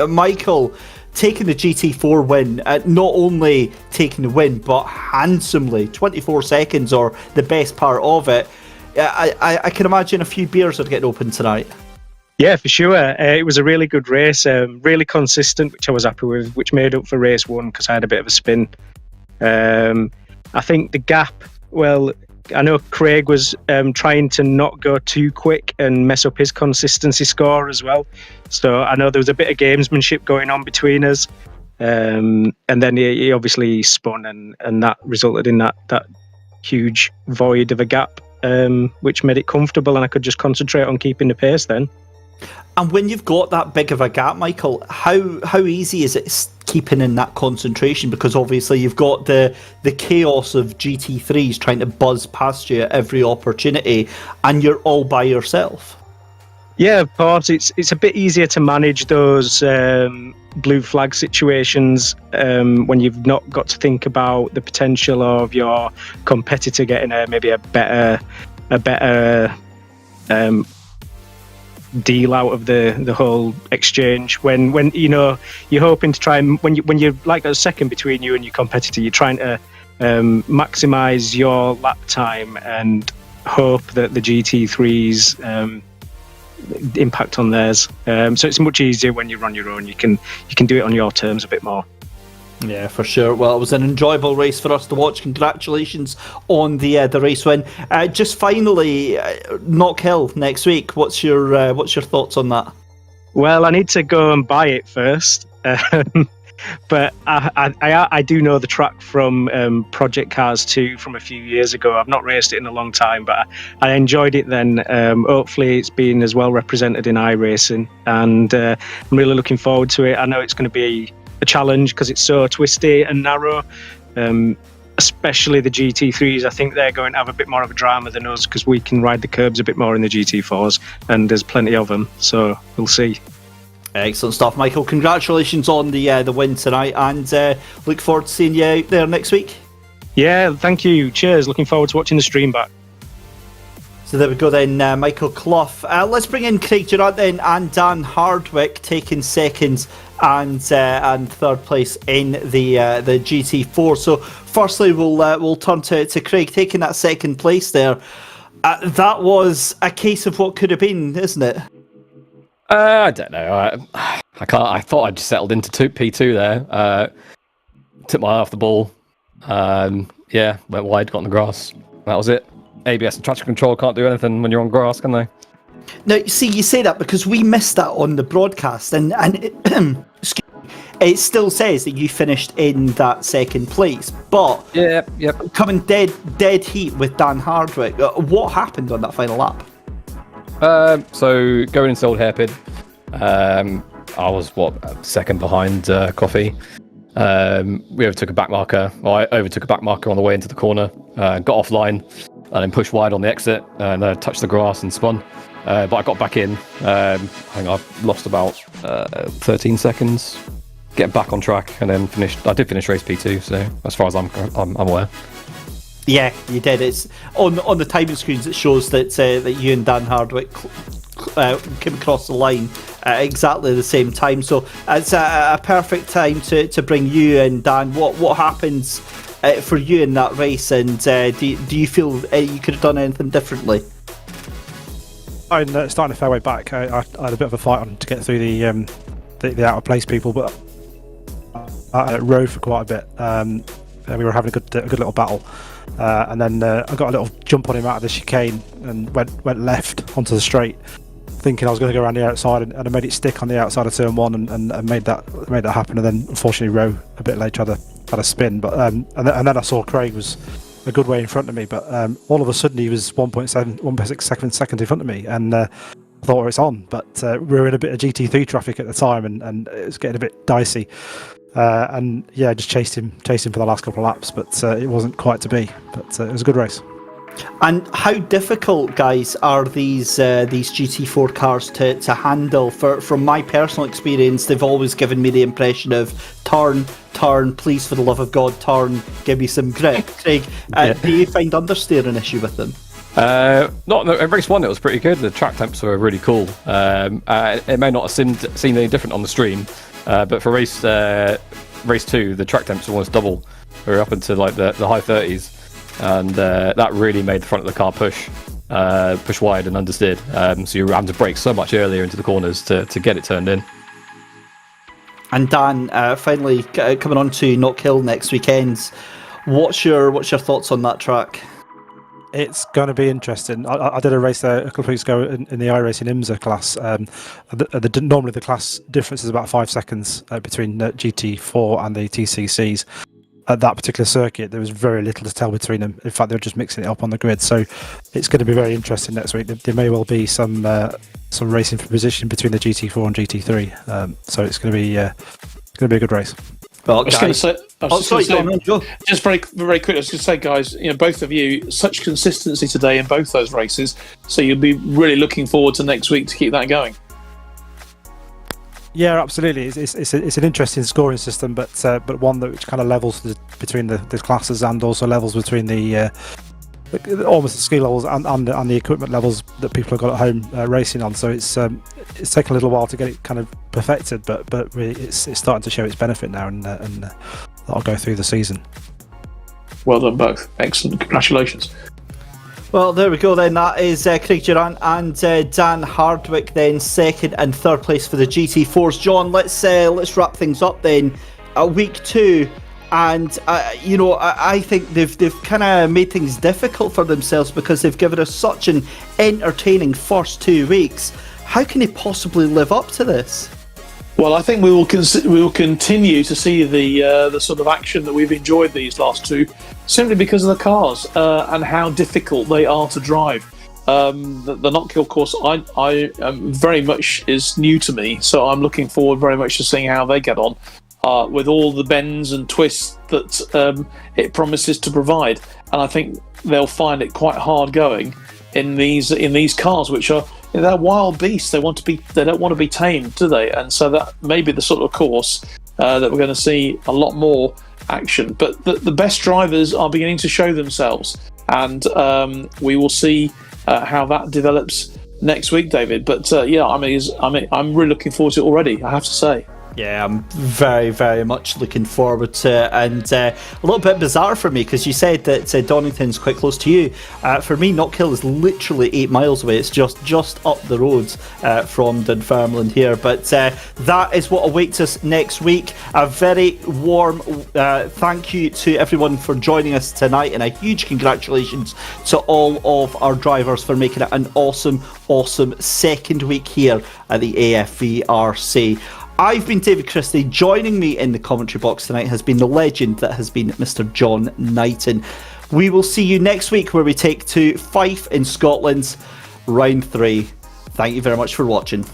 Michael taking the GT4 win, not only taking the win but handsomely, 24 seconds or the best part of it. I can imagine a few beers are getting open tonight. Yeah, for sure. It was a really good race, really consistent, which I was happy with, which made up for race one because I had a bit of a spin. I think the gap, well, I know Craig was trying to not go too quick and mess up his consistency score as well. So I know there was a bit of gamesmanship going on between us. And then he obviously spun, and that resulted in that huge void of a gap, which made it comfortable, and I could just concentrate on keeping the pace then. And when you've got that big of a gap, Michael, how easy is it keeping in that concentration? Because obviously you've got the chaos of GT3s trying to buzz past you at every opportunity, and you're all by yourself. Yeah, of course. It's a bit easier to manage those blue flag situations when you've not got to think about the potential of your competitor getting maybe a better deal out of the whole exchange. When you're hoping to try and when you're like a second between you and your competitor, you're trying to maximize your lap time and hope that the GT3s impact on theirs. So it's much easier when you're on your own. You can do it on your terms a bit more. Yeah, for sure. Well, it was an enjoyable race for us to watch. Congratulations on the race win. Just finally, Knockhill next week. What's your thoughts on that? Well, I need to go and buy it first, but I do know the track from Project Cars 2 from a few years ago. I've not raced it in a long time, but I enjoyed it then. Hopefully, it's been as well represented in iRacing, and I'm really looking forward to it. I know it's going to be a challenge because it's so twisty and narrow, especially the GT3s. I think they're going to have a bit more of a drama than us because we can ride the curbs a bit more in the GT4s, and there's plenty of them, so we'll see. Excellent stuff, Michael. Congratulations on the win tonight, and look forward to seeing you out there next week. Yeah, thank you. Cheers. Looking forward to watching the stream back. So there we go then, Michael Clough. Let's bring in Craig Durant then and Dan Hardwick taking second and third place in the GT4. So firstly, we'll turn to Craig taking that second place there. That was a case of what could have been, isn't it? I don't know. I can't. I thought I just settled into P2 there. Took my eye off the ball. Yeah, went wide, got on the grass. That was it. ABS and traction control can't do anything when you're on grass, can they? Now, see, you say that because we missed that on the broadcast, and it still says that you finished in that second place, but yep. coming dead heat with Dan Hardwick. What happened on that final lap? So going into Old Hairpin, I was second behind Coffee. We overtook a back marker. Well, I overtook a back marker on the way into the corner, got offline, and then pushed wide on the exit and touched the grass and spun. But I got back in. I think I've lost about 13 seconds getting back on track, and then finished. I did finish race P2, so as far as I'm aware. Yeah, you did. It's on the timing screens. It shows that you and Dan Hardwick came across the line at exactly the same time. So it's a perfect time to bring you in, Dan. What happens for you in that race, and do you feel you could have done anything differently? Starting a fair way back, I had a bit of a fight on to get through the out of place people, but I rode for quite a bit. We were having a good little battle, and then I got a little jump on him out of the chicane and went left onto the straight, thinking I was going to go around the outside, and I made it stick on the outside of turn one and made that happen. And then unfortunately, Rowe a bit later had a spin, but and then I saw Craig was a good way in front of me, but all of a sudden he was 1.6 seconds in front of me, and I thought it's on. But we were in a bit of GT3 traffic at the time, and it was getting a bit dicey. And yeah, just chased him for the last couple of laps, but it wasn't quite to be. But it was a good race. And how difficult, guys, are these GT4 cars to handle? From my personal experience, they've always given me the impression of turn, please for the love of God, turn, give me some grip. Craig, do you find understeer an issue with them? In race one it was pretty good. The track temps were really cool. It may not have seemed any different on the stream, but for race two, the track temps were almost double. We were up into like the high 30s, and that really made the front of the car push wide and understeered. So you were having to brake so much earlier into the corners to get it turned in. And Dan, finally coming on to Knock Hill next weekend, what's your thoughts on that track? It's going to be interesting. I did a race there a couple of weeks ago in the iRacing IMSA class. Normally the class difference is about 5 seconds between GT4 and the TCCs. At that particular circuit, there was very little to tell between them. In fact, they were just mixing it up on the grid. So it's going to be very interesting next week. There may well be some racing for position between the GT4 and GT3. So it's going to be a good race. Well, I was going to say, just very, very quick. I was going to say, guys, both of you, such consistency today in both those races. So you'll be really looking forward to next week to keep that going. Yeah, absolutely. It's an interesting scoring system, but one that which kind of levels between the classes and also levels between the almost the skill levels and the equipment levels that people have got at home racing on. So it's taken a little while to get it kind of perfected, but really it's starting to show its benefit now, and that'll go through the season. Well done both. Excellent. Congratulations. Well, there we go then. That is Craig Durant and Dan Hardwick then second and third place for the GT4s. John, let's wrap things up then. Week 2, and I think they've kind of made things difficult for themselves because they've given us such an entertaining first 2 weeks. How can they possibly live up to this? Well, I think we will continue to see the sort of action that we've enjoyed these last two, simply because of the cars and how difficult they are to drive. The Knock Hill course, I very much is new to me, so I'm looking forward very much to seeing how they get on with all the bends and twists that it promises to provide. And I think they'll find it quite hard going in these cars, which are. They're wild beasts. They don't want to be tamed, do they? And so that may be the sort of course that we're going to see a lot more action. But the best drivers are beginning to show themselves, and we will see how that develops next week, David. But I'm really looking forward to it already, I have to say. Yeah, I'm very, very much looking forward to it, and a little bit bizarre for me because you said that Donington's quite close to you. For me, Knockhill is literally 8 miles away. It's just up the road from Dunfermline here. But that is what awaits us next week. A very warm thank you to everyone for joining us tonight, and a huge congratulations to all of our drivers for making it an awesome second week here at the AFVRC. I've been David Christie. Joining me in the commentary box tonight has been the legend that has been Mr. John Knighton. We will see you next week where we take to Fife in Scotland, round 3. Thank you very much for watching.